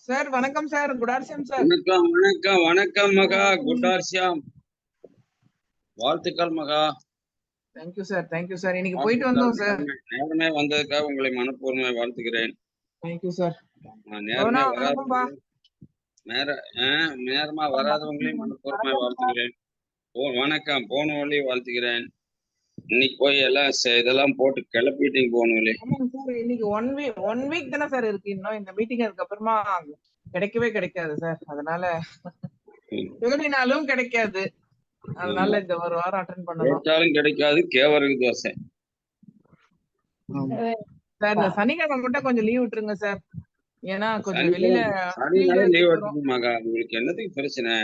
Sir வணக்கம் sir. Good ஆர்சியம் sir. வணக்கம் வணக்கம் வணக்கம் மகா. குட் ஆர்சியம். வாழ்த்துக்கள் மகா. Thank you sir. Thank you sir. இன்னைக்கு போயிட்டு வந்தோம் சார். நேரமே வந்ததுக்காக உங்களை மனப்பூர்வமாய் வாழ்த்துக்கிறேன். Thank you sir. நேரமா வராதவங்களையும் மனப்பூர்வமாய் வாழ்த்துக்கிறேன். வணக்கம். போன வழி வாழ்த்துக்கிறேன். இன்னைக்கு போய் எல்லாம் இதெல்லாம் போட்டு கிளப்பிட்டீங்க போன வழி. இன்னைக்கு ஒன் வீக் தானே சார் இருக்கு. இன்னும் இந்த மீட்டிங் அதுக்கப்புறமா கிடைக்கவே கிடைக்காது சார். அதனால எழுதினாலும் கிடைக்காது. அதனால இந்த ஒரு வாரம் அட்டெண்ட் பண்ணணும். கிடைக்காது. கேவருக்கு தோசை சார். இந்த சனிக்கிழமை மட்டும் கொஞ்சம் லீவ் விட்டுருங்க சார். ஏன்னா கொஞ்சம் வெளியில லீவ் எடுத்துக்கணுமாக்கா. உங்களுக்கு என்னத்துக்கு பிரச்சனை?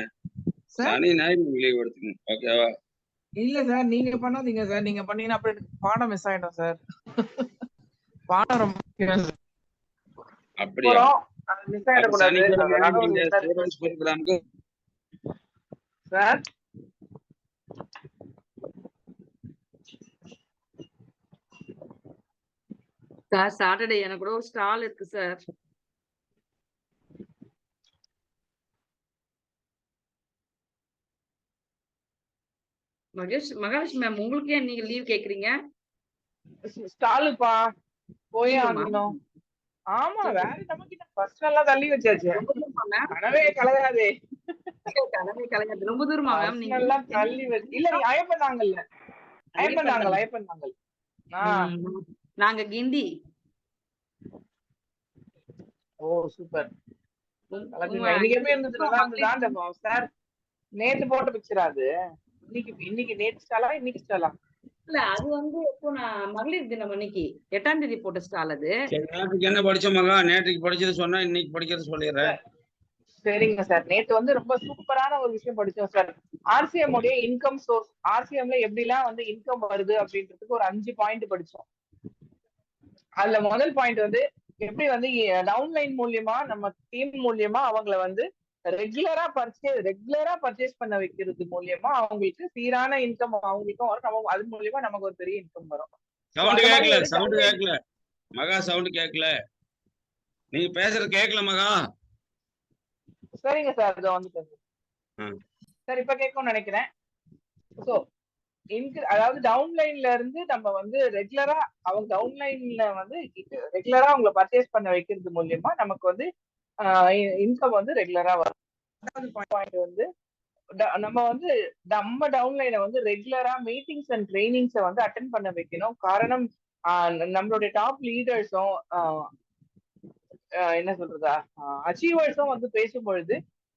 சனி ஞாயிறு லீவ் எடுத்துக்கணும். ஓகேவா? இல்ல சார், நீங்க பண்ணாதீங்க சார். நீங்க பண்ணீங்கன்னா அப்புறம் பாடம் மிஸ் ஆயிடும் சார். பாடம் ரொம்ப முக்கியம் சார். அப்படியா? மிஸ் ஆயிடக்கூடாது சார். சார் சாட்டர்டே எனக்கு கூட ஒரு ஸ்டால் இருக்கு சார். மகாலட்சுமி மேம், உங்களுக்கு ஏன் நீங்க லீவ் கேக்குறீங்க? ஸ்டாலுப்பா போய் ஆகணும். ஆமா, வேற நமக்கு ஃபர்ஸ்ட் எல்லாம் தள்ளி வச்சாச்சு. கனவே கலையாதே. கனவே கலையாது. ரொம்ப தூரமா மேம்? நீங்க எல்லாம் தள்ளி வச்சு இல்ல, நீங்க அயப்பந்தாங்கல்ல. அயப்பந்தாங்கல். நாங்க கிண்டி. ஓ சூப்பர். இன்னைக்கு எப்படி இருந்தது? நல்லா இருந்ததா சார்? நேத்து போட்ட பிக்சர் அது. இன்னைக்கு நேத்து ஸ்டாலா இன்னைக்கு ஸ்டாலா? இல்ல, அது வந்து எப்போ நான் மகளிர் தினம் அன்னைக்கு 8ஆம் தேதி போட்ட ஸ்டால் அது. நேற்றுக்கு என்ன படிச்சோம் மகா? நேற்றுக்கு படிச்சது சொன்னா இன்னைக்கு படிக்கிறது சொல்லிடுறேன். சரிங்க சார். நேத்து வந்து ரொம்ப சூப்பரான ஒரு விஷயம் படிச்சோம் சார். ஆர்சிஎம் உடைய இன்கம் சோர்ஸ், ஆர்சிஎம்ல எப்படி எல்லாம் வந்து இன்கம் வருது அப்படின்றதுக்கு ஒரு 5 பாயிண்ட் படிச்சோம். அதுல முதல் பாயிண்ட் வந்து எப்படி வந்து டவுன்லைன் மூலியமா நம்ம டீம் மூலியமா அவங்கள வந்து ரெகுலரா பர்ச்சேஸ் பண்ண வைக்கிறது மூலியமா அவங்களுக்கு சீரான இன்கம் அவங்களுக்கும் வரும். அது மூலியமா நமக்கு ஒரு பெரிய இன்கம் வரும். சவுண்ட் கேட்கல மகா. சவுண்ட் கேட்கல. நீங்க பேசுறது கேட்கல மகா. சரிங்க சார், இதோ வந்துட்டேன் சார். இப்ப கேட்கும்னு நினைக்கிறேன். சோ அதாவது டவுன்லைன்ல இருந்து நம்ம வந்து ரெகுலரா அவங்க டவுன்லைன்ல வந்து ரெகுலரா அவங்களை பர்ச்சேஸ் பண்ண வைக்கிறது மூலியமா நமக்கு வந்து இன்கம் வந்து ரெகுலரா வரும். பாயிண்ட் வந்து நம்ம டவுன்லைனை வந்து ரெகுலரா மீட்டிங்ஸ் அண்ட் ட்ரைனிங்ஸை வந்து அட்டென்ட் பண்ண வைக்கணும். காரணம் நம்மளுடைய டாப் லீடர்ஸும் என்ன சொல்றதா அச்சீவர்ஸும் வந்து பேசும்பொழுது,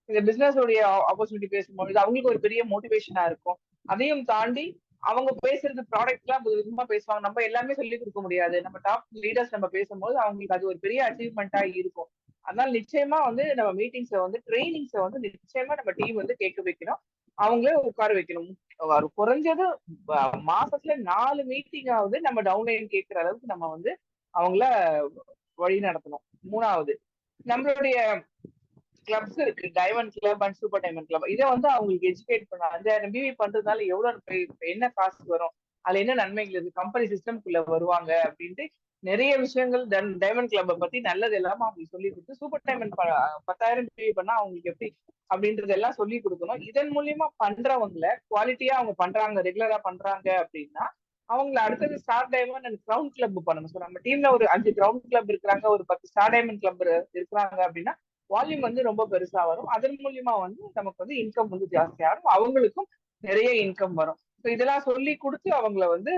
இந்த பிசினஸ் உடைய ஆப்பர்ச்சுனிட்டி பேசும்பொழுது அவங்களுக்கு ஒரு பெரிய மோட்டிவேஷனா இருக்கும். அதையும் தாண்டி அவங்க பேசுறது ப்ராடக்ட் எல்லாம் விதமா பேசுவாங்க. நம்ம எல்லாமே சொல்லி கொடுக்க முடியாது. நம்ம டாப் லீடர்ஸ் நம்ம பேசும்போது அவங்களுக்கு அது ஒரு பெரிய அச்சீவ்மெண்டா இருக்கும். அதனால நிச்சயமா வந்து நம்ம மீட்டிங்ஸை வந்து ட்ரைனிங்ஸை வந்து நிச்சயமா நம்ம டீம் வந்து கேட்க வைக்கணும். அவங்களே உட்கார வைக்கணும். குறைஞ்சது மாசத்துல 4 மீட்டிங்காவது நம்ம டவுன்லைன் கேட்கிற அளவுக்கு நம்ம வந்து அவங்கள வழி நடத்தணும். 3வது, நம்மளுடைய கிளப்ஸ் இருக்கு. Diamond club and super diamond club. இதை வந்து அவங்களுக்கு எஜுகேட் பண்ண 5000 பிவி பண்றதுனால எவ்வளவு என்ன காசு வரும், அதுல என்ன நன்மைகள் இருக்கு, கம்பெனி சிஸ்டம்குள்ள வருவாங்க அப்படின்ட்டு நிறைய விஷயங்கள் டைமண்ட் கிளப்பை பத்தி நல்லது எல்லாமே அவங்களுக்கு சொல்லி கொடுத்து, சூப்பர் டைமண்ட் 10,000 பிவி பண்ணா அவங்களுக்கு எப்படி அப்படின்றது எல்லாம் சொல்லி கொடுக்கணும். இதன் மூலியமா பண்றவங்களை குவாலிட்டியா அவங்க பண்றாங்க, ரெகுலரா பண்றாங்க அப்படின்னா அவங்களை அடுத்தது star diamond and ground club பண்ணணும். ஸோ நம்ம டீம்ல ஒரு 5 கிரவுண்ட் கிளப் இருக்கிறாங்க, ஒரு 10 ஸ்டார் டைமண்ட் கிளப் இருக்கிறாங்க அப்படின்னா வால்யூம் வந்து ரொம்ப பெருசா வரும். அதன் மூலியமா வந்து நமக்கு வந்து இன்கம் வந்து ஜாஸ்தியாகும், அவங்களுக்கும் நிறைய இன்கம் வரும். ஸோ இதெல்லாம் சொல்லி கொடுத்து அவங்கள வந்து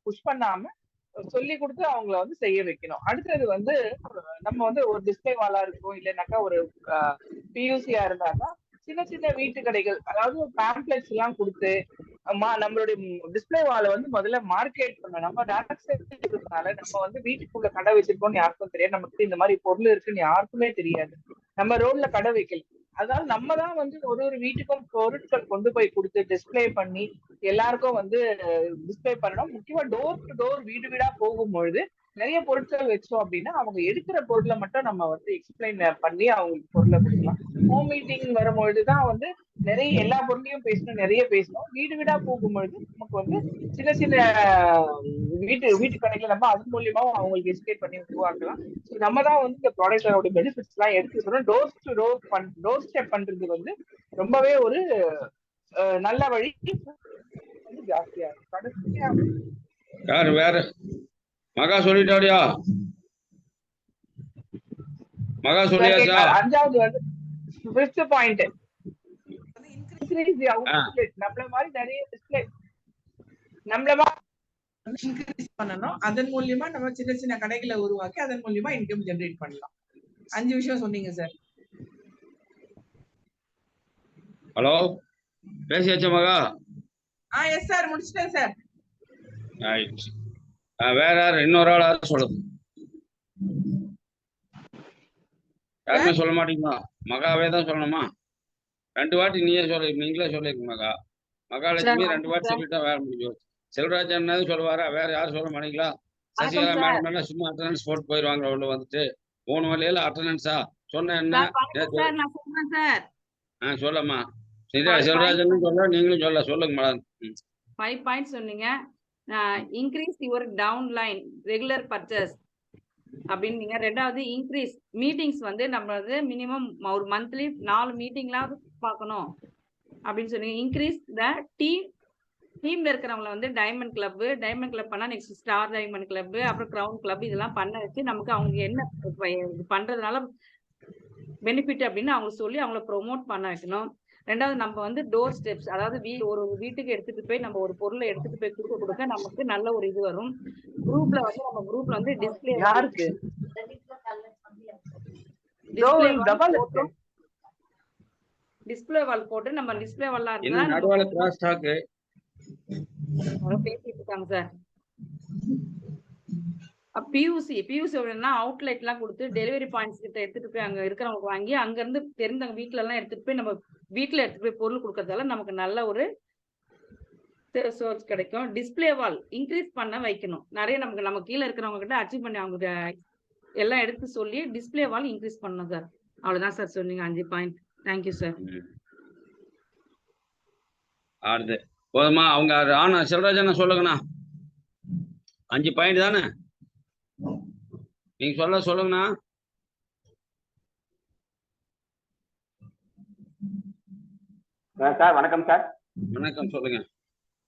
புஷ் பண்ணாம சொல்லி கொடுத்து அவங்கள வந்து செய்ய வைக்கணும். அடுத்தது வந்து நம்ம வந்து ஒரு டிஸ்பிளே வாலா இருக்கும், இல்லைன்னாக்கா ஒரு பியூசியா இருந்தாக்கா சின்ன சின்ன வீட்டு கடைகள், அதாவது பேம்ப்ளெட்ஸ் எல்லாம் கொடுத்து நம்மளுடைய டிஸ்பிளே வாலை வந்து முதல்ல மார்க்கெட் பண்ணணும். நம்ம டேரக்ட்னால நம்ம வந்து வீட்டுக்குள்ள கடை வச்சிருக்கோம்னு யாருக்கும் தெரியாது. நமக்கு இந்த மாதிரி பொருள் இருக்குன்னு யாருக்குமே தெரியாது. நம்ம ரோட்ல கடை வைக்கல. அதனால நம்ம தான் வந்து ஒரு வீட்டுக்கும் பொருட்கள் கொண்டு போய் கொடுத்து டிஸ்பிளே பண்ணி எல்லாருக்கும் வந்து டிஸ்பிளே பண்ணணும். முக்கியமா டோர் டு டோர் வீடு வீடா போகும்பொழுது நிறைய பொருட்கள் வச்சோம் அப்படின்னா அவங்க எடுக்கிற பொருளை மட்டும் நம்ம வந்து எக்ஸ்பிளைன் பண்ணி அவங்களுக்கு பொருளை கொடுக்கலாம். ஹோம் மீட்டிங் வரும்பொழுதுதான் வந்து நிறைய எல்லா பொருளையும் பேசணும், நிறைய பேசணும். வீடு வீடா போகும்பொழுது நமக்கு வந்து சின்ன சின்ன வீட்டு கடைகளை நம்ம அது மூலியமாவும் அவங்களுக்கு எஜுகேட் பண்ணி உருவாக்கலாம். ஸோ நம்ம தான் வந்து இந்த ப்ராடக்டோட பெனிஃபிட்ஸ் எல்லாம் எடுத்துக்கிறோம். டோர் டு டோர் ஸ்டெப் பண்றது வந்து ரொம்பவே ஒரு நல்ல வழி. ஜாஸ்தியா கடைசியா யாரு வேற மகா சொல்லிட்டாடியா? மகா சொல்லியாச்சா? அஞ்சாவது வந்து ஃபிஃப்த் பாயிண்ட் இன்க்ரீஸ் தி அவுட்லெட். நம்மள மாதிரி நிறைய டிஸ்ப்ளே நம்மள மாதிரி இன்க்ரீஸ் பண்ணணும். அதன் மூலியமா நம்ம சின்ன சின்ன கடைகளை உருவாக்கி அதன் மூலியமா இன்கம் ஜெனரேட் பண்ணலாம். 5 விஷயம் சொன்னீங்க சார். ஹலோ, பேசியாச்சா மகா? எஸ் சார், முடிச்சிட்டேன் சார். ரைட். வேற யாரு? இன்னொரு ஆள் யாரும் சொல்லுது? யாருமே சொல்ல மாட்டீங்களா? மகாவே தான் சொல்லணுமா? 2 வாட்டி நீங்களே சொல்லிருக்க மகா. மகாலட்சுமி 2 வாட்டி சொல்லிட்டா வேற முடிஞ்சு. செல்வராஜ் அண்ணாவது சொல்லுவாரா? வேற யாரும் சொல்ல மாட்டீங்களா? சசிகலா மேடம் எல்லாம் சும்மா அட்டண்டன்ஸ் போட்டு போயிருவாங்க. உள்ள வந்துட்டு 3 வழியில அட்டண்டன்ஸா சொன்ன என்ன? சொல்லம்மா. செல்வராஜன் சொல்ல, நீங்களும் சொல்லுங்க மேடம். 5 பாயிண்ட் சொன்னீங்க. Increase your down line regular purchase அப்படின்னு நீங்க. 2வது இன்க்ரீஸ் மீட்டிங்ஸ் வந்து நம்ம வந்து மினிமம் ஒரு மந்த்லி 4 மீட்டிங்லாம் பார்க்கணும் அப்படின்னு சொன்னீங்க. இன்க்ரீஸ் த டீம்ல இருக்கிறவங்களை வந்து டைமண்ட் கிளப் பண்ணா நெக்ஸ்ட் ஸ்டார் டைமண்ட் கிளப், அப்புறம் கிரவுன் கிளப் இதெல்லாம் பண்ண வச்சு நமக்கு அவங்க என்ன பண்றதுனால பெனிஃபிட் அப்படின்னு அவங்க சொல்லி அவங்கள ப்ரொமோட் பண்ண வைக்கணும். 2வது நம்ம வந்து டோர் ஸ்டெப்ஸ், அதாவது ஒரு வீட்டுக்கு எடுத்துட்டு போய் நம்ம ஒரு பொருளை எடுத்துட்டு போய் கொடுக்க நமக்கு நல்ல ஒரு இது வரும். குரூப்ல வந்து டிஸ்பிளே யாருக்கு டிஸ்பிளே வால் போட்டு நம்ம டிஸ்பிளே வால்லாம் இருந்தா நடுவால கிராஸ் டாக் பேசிட்டு இருக்காங்க சார். பியூசி அவுட்லெட் எல்லாம் கொடுத்து டெலிவரி பாயிண்ட்ஸ் கிட்ட எடுத்துட்டு போய் அங்க இருக்கிறவங்க வாங்கி அங்க இருந்து தெரிஞ்சவங்க வீட்டுல எல்லாம் எடுத்துட்டு போய் நம்ம வீட்டுல எடுத்துட்டு போய் பொருள் கொடுக்கறதால நமக்கு நல்ல ஒரு சோர்ஸ் கிடைக்கும். டிஸ்பிளே வால் இன்க்ரீஸ் பண்ண வைக்கணும். நிறைய நம்ம கீழே இருக்கிறவங்க கிட்ட அச்சீவ் பண்ணி அவங்க எல்லாம் எடுத்து சொல்லி டிஸ்பிளே வால் இன்க்ரீஸ் பண்ணணும் சார். அவ்வளவுதான் சார் சொன்னீங்க 5 பாயிண்ட். Thank you sir. ஆடுது போதுமா? அவங்க செல்வராஜன் சொல்லுங்கண்ணா. 5 பாயிண்ட் தானே? நீங்க சொல்லுங்கண்ணா. சார் வணக்கம் சார். வணக்கம், சொல்லுங்க.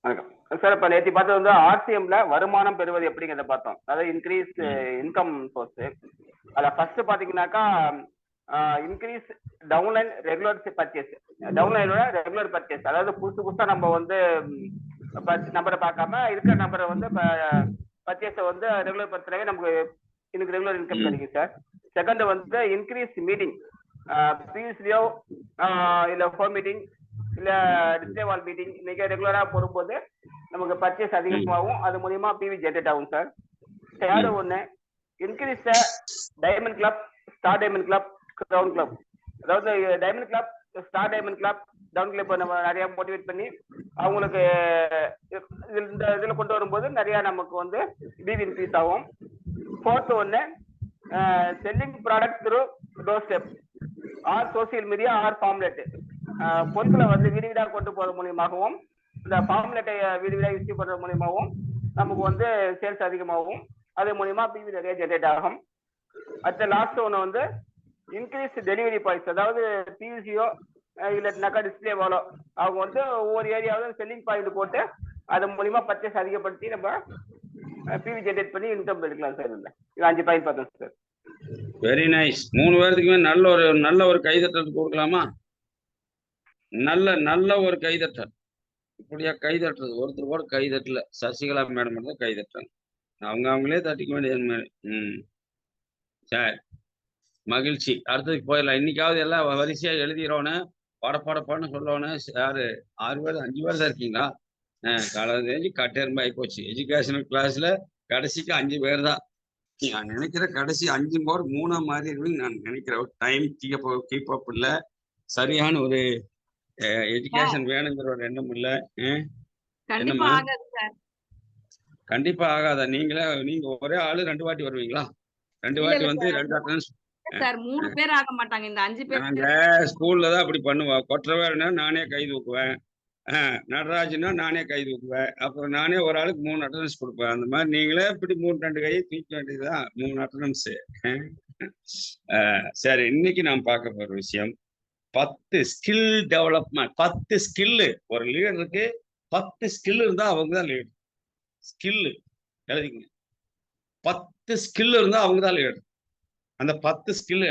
வணக்கம் சார். இப்ப நேற்று பார்த்தது வந்து ஆர்சிஎம்ல வருமானம் பெறுவது எப்படிங்கிறத பார்த்தோம். அதாவது இன்க்ரீஸ் இன்கம் சோர்ஸ். அதுல ஃபர்ஸ்ட் பாத்தீங்கன்னாக்கா இன்க்ரீஸ் டவுன்லைன் ரெகுலர் பர்ச்சேஸ். டவுன்லைனோட ரெகுலர் பர்ச்சேஸ், அதாவது புதுசா நம்ம வந்து நம்பரை பார்க்காம இருக்கிற நம்பரை வந்து பர்ச்சேஸை வந்து ரெகுலர் படுத்துறவே நமக்கு இன்னைக்கு ரெகுலர் இன்கம் கிடைக்கும் சார். செகண்ட் வந்து இன்க்ரீஸ் மீட்டிங், பியூசியோ இல்ல ஹோம் மீட்டிங் இல்ல டிஸ்பிளே வால் மீட்டிங் இன்னைக்கு ரெகுலரா போடும்போது நமக்கு பர்ச்சேஸ் அதிகமாகும். அது மூலியமா பிவி ஜெனரேட் ஆகும் சார். தேர்ட் ஒன்னு increase diamond club, star diamond club, crown club. அதாவது diamond club, star diamond club, டவுன் கிளப் நம்ம நிறைய மோட்டிவேட் பண்ணி அவங்களுக்கு இந்த இதுல கொண்டு வரும்போது நிறைய நமக்கு வந்து பிவி இன்க்ரீஸ் ஆகும். ஃபோர்த் ஒன்னு selling product through doorstep or social media or pamphlet. பொருட்களை வந்து வீடு வீடாக கொண்டு போறது மூலியமாகவும் இந்த ஃபார்ம்லெட்டை வீடு வீடாக யூஸ் பண்றது மூலியமாகவும் நமக்கு வந்து சேல்ஸ் அதிகமாகும். அது மூலியமா பிவி நிறைய ஜெனரேட் ஆகும். அடுத்த லாஸ்ட் ஒன்று வந்து இன்க்ரீஸ் டெலிவரி பாயிண்ட்ஸ், அதாவது பியூசியோ இல்லைனாக்கா டிஸ்பிளே வாலோ அவங்க வந்து ஒவ்வொரு ஏரியாவிலும் செல்லிங் பாயிண்ட் போட்டு அது மூலியமா பர்ச்சேஸ் அதிகப்படுத்தி நம்ம பிவி ஜெனரேட் பண்ணி இன்கம் எடுக்கலாம் சார். இல்லை இது 5 பாயிண்ட் பார்த்தோம் சார். Very nice. 3 பேர்த்துக்குமே நல்ல ஒரு கைதட்டல் கொடுக்கலாமா? நல்ல ஒரு கைதட்டல். இப்படியா கைதட்டுறது? ஒருத்தர் கூட கைதட்டல. சசிகலா மேடம் தான் கைதட்டாங்க. அவங்களே தட்டிக்க வேண்டியது. சரி, மகிழ்ச்சி. அடுத்ததுக்கு போயிடலாம். இன்னைக்காவது எல்லாம் வரிசையா எழுதிடுறோன்னு படப்பாடப்பான்னு சொல்லணும். யாரு 6 பேர் 5 பேர் தான் இருக்கீங்களா? காலேஜ் கட்டெரும்பு ஆகி போச்சு. எஜுகேஷனல் கிளாஸ்ல கடைசிக்கு 5 பேர் தான். நான் நினைக்கிற கடைசி 5 பேர் 3 மாதிரி இருக்குன்னு நான் நினைக்கிறேன். டைம் கீப் அப் இல்லை, சரியான ஒரு எஜுகேஷன் வேணுங்கிற ஒரு எண்ணம் இல்லை. என்னம்மா கண்டிப்பா ஆகாத. நீங்க ஒரே ஆளு 2 வாட்டி வருவீங்களா? 2 வாட்டி வந்து 2 அட்டெண்டன்ஸ். சார் 3 பேர் ஆக மாட்டாங்க. இந்த 5 பேர் நாங்க ஸ்கூல்ல தான் அப்படி பண்ணுவோம். கொற்றவேன்னா நானே கை தூக்குவேன். நடராஜனா நானே கை தூக்குவேன். அப்புறம் நானே ஒரு ஆளுக்கு 3 அட்டெண்டன்ஸ் கொடுப்பேன். அந்த மாதிரி நீங்களே இப்படி 2 கையை தூக்க வேண்டியதுதான். 3 அட்டெண்டன்ஸ். சரி, இன்னைக்கு நான் பார்க்க போற விஷயம் 10 ஸ்கில் டெவலப்மெண்ட். 10 ஸ்கில்லு. ஒரு லீடருக்கு 10 ஸ்கில் இருந்தா அவங்க தான் லீடர். ஸ்கில்லு எழுதிங்க. 10 ஸ்கில் இருந்தா அவங்க தான் லீடர். அந்த 10 ஸ்கில்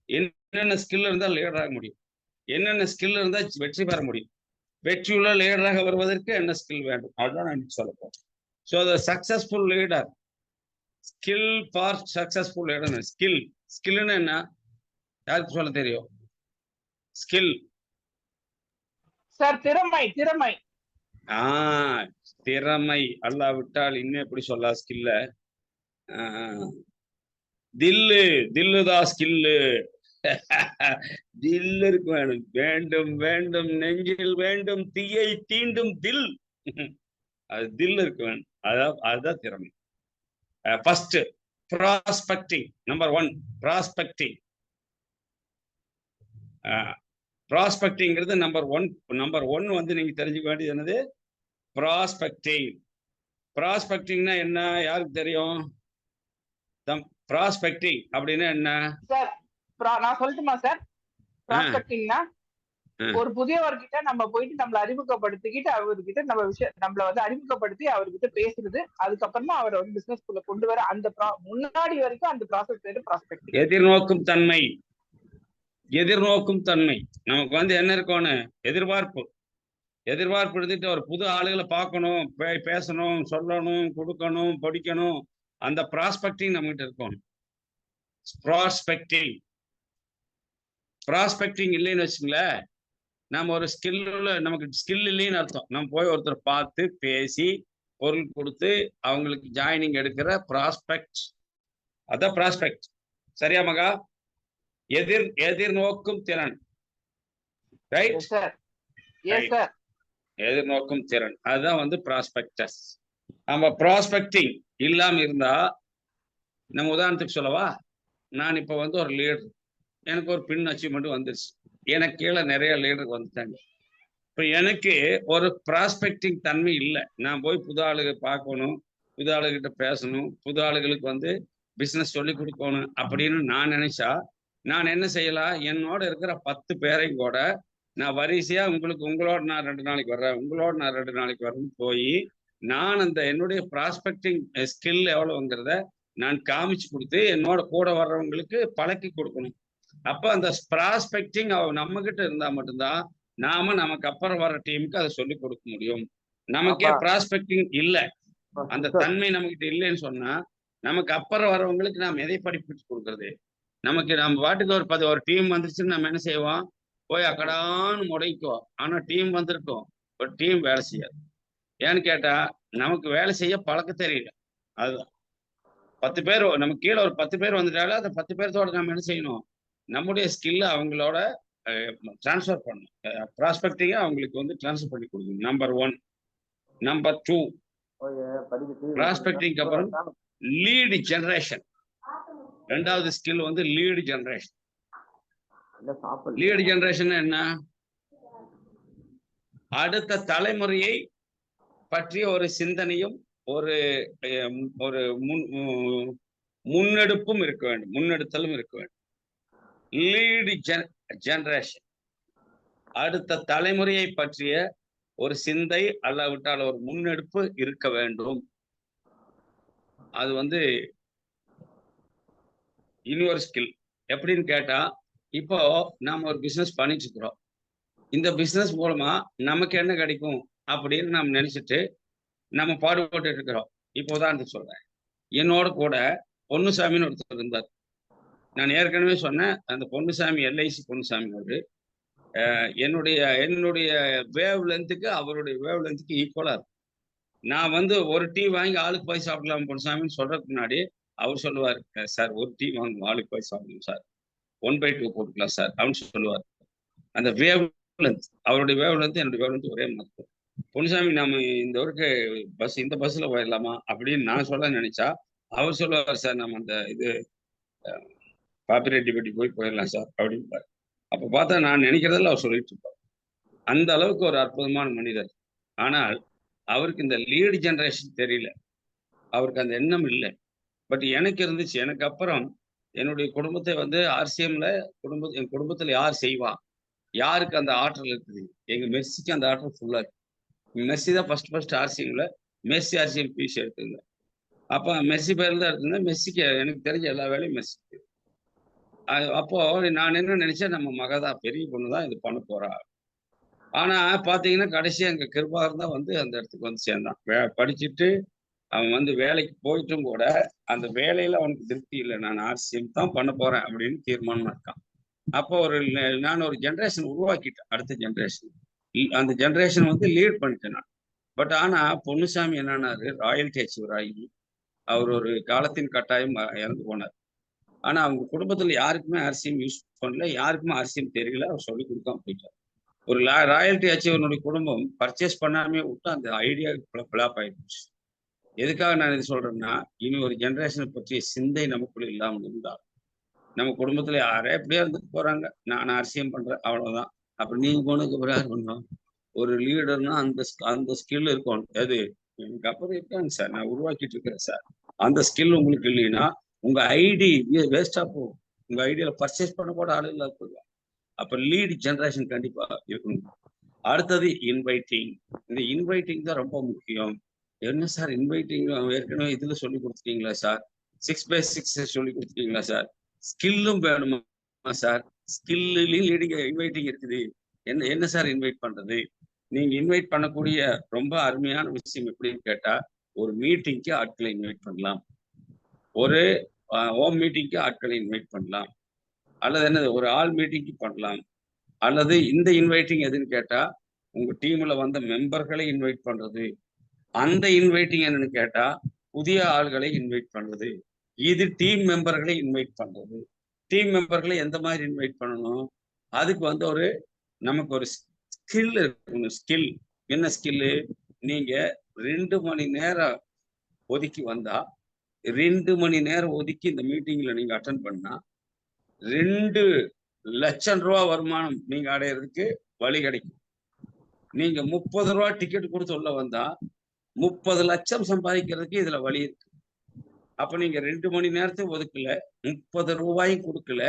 என்னென்ன ஸ்கில் இருந்தா லீடர் ஆக முடியும், என்னென்ன ஸ்கில் இருந்தா வெற்றி பெற முடியும், வெற்றியுள்ள லீடராக வருவதற்கு என்ன ஸ்கில் வேண்டும், அதுதான் நான் சொல்ல போறேன். So the successful leader, skill for successful leader. ஸ்கில்னு என்ன யாருக்கு சொல்ல தெரியும்? ஸ்கில் சார் திறமை. திறமை அல்லாவிட்டால் இன்னும் எப்படி சொல்ல ஸ்கில்ல? தில்லுதான் ஸ்கில்லு. தில் இருக்கு வேண்டும் வேண்டும் நெஞ்சில் வேண்டும் தீயை தீண்டும் தில். அது தில் இருக்கு வேணும். அதுதான் திறமை. First prospecting. Number 1 prospecting. ப்ராஸ்பெக்டிங்கிறது நம்பர் 1 வந்து நீங்க தெரிஞ்சுக்க வேண்டியது என்னது? ப்ராஸ்பெக்டிங். ப்ராஸ்பெக்டிங்னா என்ன யாருக்கு தெரியும்? ப்ராஸ்பெக்டிங் அப்படின்னா என்ன சார்? நான் சொல்லட்டுமா சார்? ப்ராஸ்பெக்டிங்னா ஒரு புதியவர்கிட்ட நம்ம போயிட்டு நம்மள அறிமுகப்படுத்திக்கிட்டு அவர்கிட்ட நம்மள வந்து அறிமுகப்படுத்தி அவர்கிட்ட பேசுறது, அதுக்கப்புறமா அவரை வந்து பிசினஸ் குள்ள கொண்டு வர அந்த முன்னாடி வரைக்கும் அந்த ப்ராசஸ் பேரு ப்ராஸ்பெக்டிங். எதிர்நோக்கும் தன்மை. நமக்கு வந்து என்ன இருக்கணும்? எதிர்பார்ப்பு எடுத்துட்டு ஒரு புது ஆளுகளை பார்க்கணும், பேசணும், சொல்லணும், கொடுக்கணும், படிக்கணும். அந்த ப்ராஸ்பெக்டிங் நம்மகிட்ட இருக்கணும். ப்ராஸ்பெக்டிங் இல்லைன்னு வச்சுங்களேன், நம்ம ஒரு நமக்கு ஸ்கில் இல்லைன்னு அர்த்தம். நம்ம போய் ஒருத்தர் பார்த்து பேசி பொருள் கொடுத்து அவங்களுக்கு ஜாயினிங் எடுக்கிற ப்ராஸ்பெக்ட், அதான் ப்ராஸ்பெக்ட். சரியா மகா? எதிர்நோக்கும் திறன். Right sir? எதிர்நோக்கும் திறன், அதுதான் வந்து ப்ராஸ்பெக்டஸ். நம்ம ப்ராஸ்பெக்டிங் இல்லாம இருந்தா, நம்ம உதாரணத்துக்கு சொல்லவா, நான் இப்ப வந்து ஒரு லீடர், எனக்கு ஒரு பின் அச்சீவ்மெண்ட் வந்துருச்சு, எனக்கு கீழே நிறைய லீடருக்கு வந்துட்டாங்க. இப்ப எனக்கு ஒரு ப்ராஸ்பெக்டிங் தன்மை இல்லை. நான் போய் புது ஆளுகளை பார்க்கணும், புது ஆளுகிட்ட பேசணும், புது ஆளுகளுக்கு வந்து பிசினஸ் சொல்லி கொடுக்கணும் அப்படின்னு நான் நினைச்சா, நான் என்ன செய்யலாம்? என்னோட இருக்கிற 10 பேரையும் கூட நான் வரிசையா உங்களோட நான் 2 நாளைக்கு வர்றேன், உங்களோட நான் 2 நாளைக்கு வரேன்னு போய் நான் அந்த என்னுடைய ப்ராஸ்பெக்டிங் ஸ்கில் எவ்வளவுங்கிறத நான் காமிச்சு கொடுத்து என்னோட கூட வர்றவங்களுக்கு பழக்கி கொடுக்கணும். அப்ப அந்த ப்ராஸ்பெக்டிங் நம்ம கிட்ட இருந்தா மட்டும்தான் நமக்கு அப்புறம் வர டீமுக்கு அதை சொல்லி கொடுக்க முடியும். நமக்கே ப்ராஸ்பெக்டிங் இல்லை, அந்த தன்மை நம்மகிட்ட இல்லைன்னு சொன்னா நமக்கு அப்புறம் வரவங்களுக்கு நாம் எதை படிப்பிச்சு கொடுக்கறது? நம்ம பாட்டுக்கு ஒரு டீம் வந்துருச்சுன்னு நம்ம என்ன செய்வோம்? போய் அக்கடான்னு முடைக்குவோம். ஆனா டீம் வந்திருக்கோம், ஒரு டீம் வேலை செய்யாது. ஏன்னு கேட்டா நமக்கு வேலை செய்ய பழக்க தெரியல. அதுதான் 10 பேர் நமக்கு கீழே ஒரு 10 பேர் வந்துட்டாலும் அந்த 10 பேர்த்தோட நம்ம என்ன செய்யணும்? நம்முடைய ஸ்கில்ல அவங்களோட டிரான்ஸ்ஃபர் பண்ணணும். ப்ராஸ்பெக்டிங்கா அவங்களுக்கு வந்து டிரான்ஸ்ஃபர் பண்ணி கொடுக்கணும். நம்பர் 1. நம்பர் 2, ப்ராஸ்பெக்டிங் அப்புறம் லீடு ஜெனரேஷன். 2வது ஸ்கில் வந்து லீடு ஜெனரேஷன். லீடு ஜெனரேஷன் என்ன? அடுத்த தலைமுறையை பற்றிய ஒரு சிந்தனையும் ஒரு முன்னெடுப்பும் இருக்க வேண்டும், முன்னெடுத்தலும் இருக்க வேண்டும். லீடு ஜெனரேஷன், அடுத்த தலைமுறையை பற்றிய ஒரு சிந்தை அல்லாவிட்டால் ஒரு முன்னெடுப்பு இருக்க வேண்டும். அது வந்து இன்னொரு ஸ்கில். எப்படின்னு கேட்டா, இப்போ நாம ஒரு பிசினஸ் பண்ணிட்டு இருக்கிறோம், இந்த பிசினஸ் மூலமா நமக்கு என்ன கிடைக்கும் அப்படின்னு நம்ம நினைச்சிட்டு நம்ம பாடுபட்டு இருக்கிறோம். இப்போ உதாரணத்துக்கு சொல்றேன், என்னோட கூட பொன்னுசாமின்னு ஒருத்தர் இருந்தார். நான் ஏற்கனவே சொன்னேன், அந்த பொன்னுசாமி LIC பொன்னுசாமியோடு என்னுடைய வேவ் லென்த்துக்கு அவருடைய வேவ் லென்த்துக்கு ஈக்குவலா இருக்கும். நான் வந்து ஒரு டீ வாங்கி ஆளுக்கு போய் சாப்பிடலாம் பொன்னுசாமின்னு சொல்றதுக்கு முன்னாடி அவர் சொல்லுவார், சார் ஒரு டீ வாங்க ஆளுக்கு போய் சாப்பிடணும் சார், 1/2 போட்டுக்கலாம் சார் அப்படின்னு சொல்லுவார். அந்த வேவ் லென்த், அவருடைய வேவ் லென்த் என்னுடைய வேவ் லென்த் ஒரே மாதிரி. பொன்னுசாமி நம்ம இந்த ஊருக்கு இந்த பஸ்ல போயிடலாமா அப்படின்னு நான் சொல்ல நினைச்சா அவர் சொல்லுவார், சார் நம்ம அந்த இது பாப்பிரெட்டிப்பட்டி போயிடலாம் சார் அப்படின்பாரு. அப்ப பார்த்தா நான் நினைக்கிறதில்ல அவர் சொல்லிட்டு இருப்பார். அந்த அளவுக்கு ஒரு அற்புதமான மனிதர். ஆனால் அவருக்கு இந்த லீடு ஜெனரேஷன் தெரியல, அவருக்கு அந்த எண்ணம் இல்லை. பட் எனக்கு இருந்துச்சு. எனக்கு அப்புறம் என்னுடைய குடும்பத்தை வந்து ஆர்சிஎம்ல என் குடும்பத்துல யார் செய்வா, யாருக்கு அந்த ஆற்றல் இருக்குது? எங்க மெர்சிக்கு அந்த ஆற்றல் ஃபுல்லா இருக்கு. மெர்சி தான் ஃபர்ஸ்ட் ஆர்சிஎம்ல மெர்சி ஆர்சிஎம் பீஸ் எடுத்திருந்தேன். அப்ப மெர்சி பேர்ல தான் எடுத்திருந்தேன். மெர்சிக்கு எனக்கு தெரிஞ்ச எல்லா வேலையும் மெர்சிக்கு. அப்போ நான் என்ன நினைச்சேன், நம்ம மகதான் பெரிய பொண்ணுதான் இது பண்ண போறா. ஆனா பாத்தீங்கன்னா கடைசியா எங்க கிருபாகர் தான் வந்து அந்த இடத்துக்கு வந்து சேர்ந்தான். படிச்சுட்டு அவன் வந்து வேலைக்கு போயிட்டும் கூட அந்த வேலையில அவனுக்கு திருப்தி இல்லை, நான் ஆர்சிஎம் தான் பண்ண போறேன் அப்படின்னு தீர்மானமா இருக்கான். அப்போ நான் ஒரு ஜென்ரேஷன் உருவாக்கிட்டேன், அடுத்த ஜென்ரேஷன். அந்த ஜென்ரேஷன் வந்து லீட் பண்ணிட்டேன் நான். பட் ஆனா பொன்னுசாமி என்னன்னாரு, ராயல்டி அச்சீவர் ஆகி அவர் ஒரு காலத்தின் கட்டாயம் இறந்து போனார். ஆனா அவங்க குடும்பத்துல யாருக்குமே ஆர்சிஎம் யூஸ் பண்ணல, யாருக்குமே ஆர்சிஎம் தெரியல, அவர் சொல்லி கொடுக்காம போயிட்டார். ஒரு ராயல்டி அச்சீவனுடைய குடும்பம் பர்ச்சேஸ் பண்ணாமே விட்டு அந்த ஐடியா பிளாப் ஆயிடுச்சு. எதுக்காக நான் இது சொல்றேன்னா, இனி ஒரு ஜென்ரேஷனை பற்றிய சிந்தை நமக்குள்ள இல்லாமல் இருந்தால், நம்ம குடும்பத்துல யாரே எப்படியா இருந்துட்டு போறாங்க, நான் ஆர்சிஎம் பண்றேன் அவ்வளவுதான். அப்ப நீங்க போனதுக்கு அப்புறம் யார் பண்ணுவோம்? ஒரு லீடர்னா அந்த ஸ்கில் இருக்கும். அது எனக்கு அப்புறம் இருக்காங்க சார், நான் உருவாக்கிட்டு இருக்கிறேன் சார். அந்த ஸ்கில் உங்களுக்கு இல்லைன்னா உங்க ஐடி வேஸ்டா போகும். உங்க ஐடியால பர்ச்சேஸ் பண்ண கூட ஆளு இல்லாத போயிடும். அப்ப லீட் ஜெனரேஷன் கண்டிப்பா இருக்கணும். அடுத்தது இன்வைட்டிங். இந்த இன்வைட்டிங் தான் ரொம்ப முக்கியம். என்ன சார் இன்வைட்டிங் ஏற்கனவே இதுல சொல்லி கொடுத்துட்டீங்களா சார்? 6x6 சொல்லி கொடுத்துட்டீங்களா சார்? ஸ்கில்லும் வேணுமா சார்? ஸ்கில்லையும் லீடிங் இன்வைட்டிங் இருக்குது. என்ன சார் இன்வைட் பண்றது? நீங்க இன்வைட் பண்ணக்கூடிய ரொம்ப அருமையான விஷயம் எப்படின்னு கேட்டா, ஒரு மீட்டிங்க்கு ஆட்களை இன்வைட் பண்ணலாம், ஒரு ஹோம் மீட்டிங்க்கு ஆட்களை இன்வைட் பண்ணலாம், அல்லது என்னது ஒரு ஆல் மீட்டிங்க்கு பண்ணலாம், அல்லது இந்த இன்வைட்டிங் எதுன்னு கேட்டா உங்க டீம்ல வந்த மெம்பர்களை இன்வைட் பண்றது. அந்த இன்வைட்டிங் என்னன்னு கேட்டா புதிய ஆள்களை இன்வைட் பண்றது. இது டீம் மெம்பர்களை இன்வைட் பண்றது. டீம் மெம்பர்களை எந்த மாதிரி இன்வைட் பண்ணணும்? அதுக்கு வந்து நமக்கு ஒரு ஸ்கில் இருக்கணும். ஸ்கில் என்ன ஸ்கில்லு? நீங்க 2 மணி நேரம் ஒதுக்கி வந்தா, 2 மணி நேரம் ஒதுக்கி இந்த மீட்டிங்ல நீங்க அட்டன் பண்ணா 2 லட்சம் ரூபாய் வருமானம் நீங்க அடையிறதுக்கு வழி கிடைக்கும். நீங்க 30 ரூபா டிக்கெட் கொடுத்து உள்ள வந்தா 30 லட்சம் சம்பாதிக்கிறதுக்கு இதுல வழி இருக்கு. அப்ப நீங்க 2 மணி நேரத்தை ஒதுக்கல, 30 ரூபாயும் கொடுக்கல,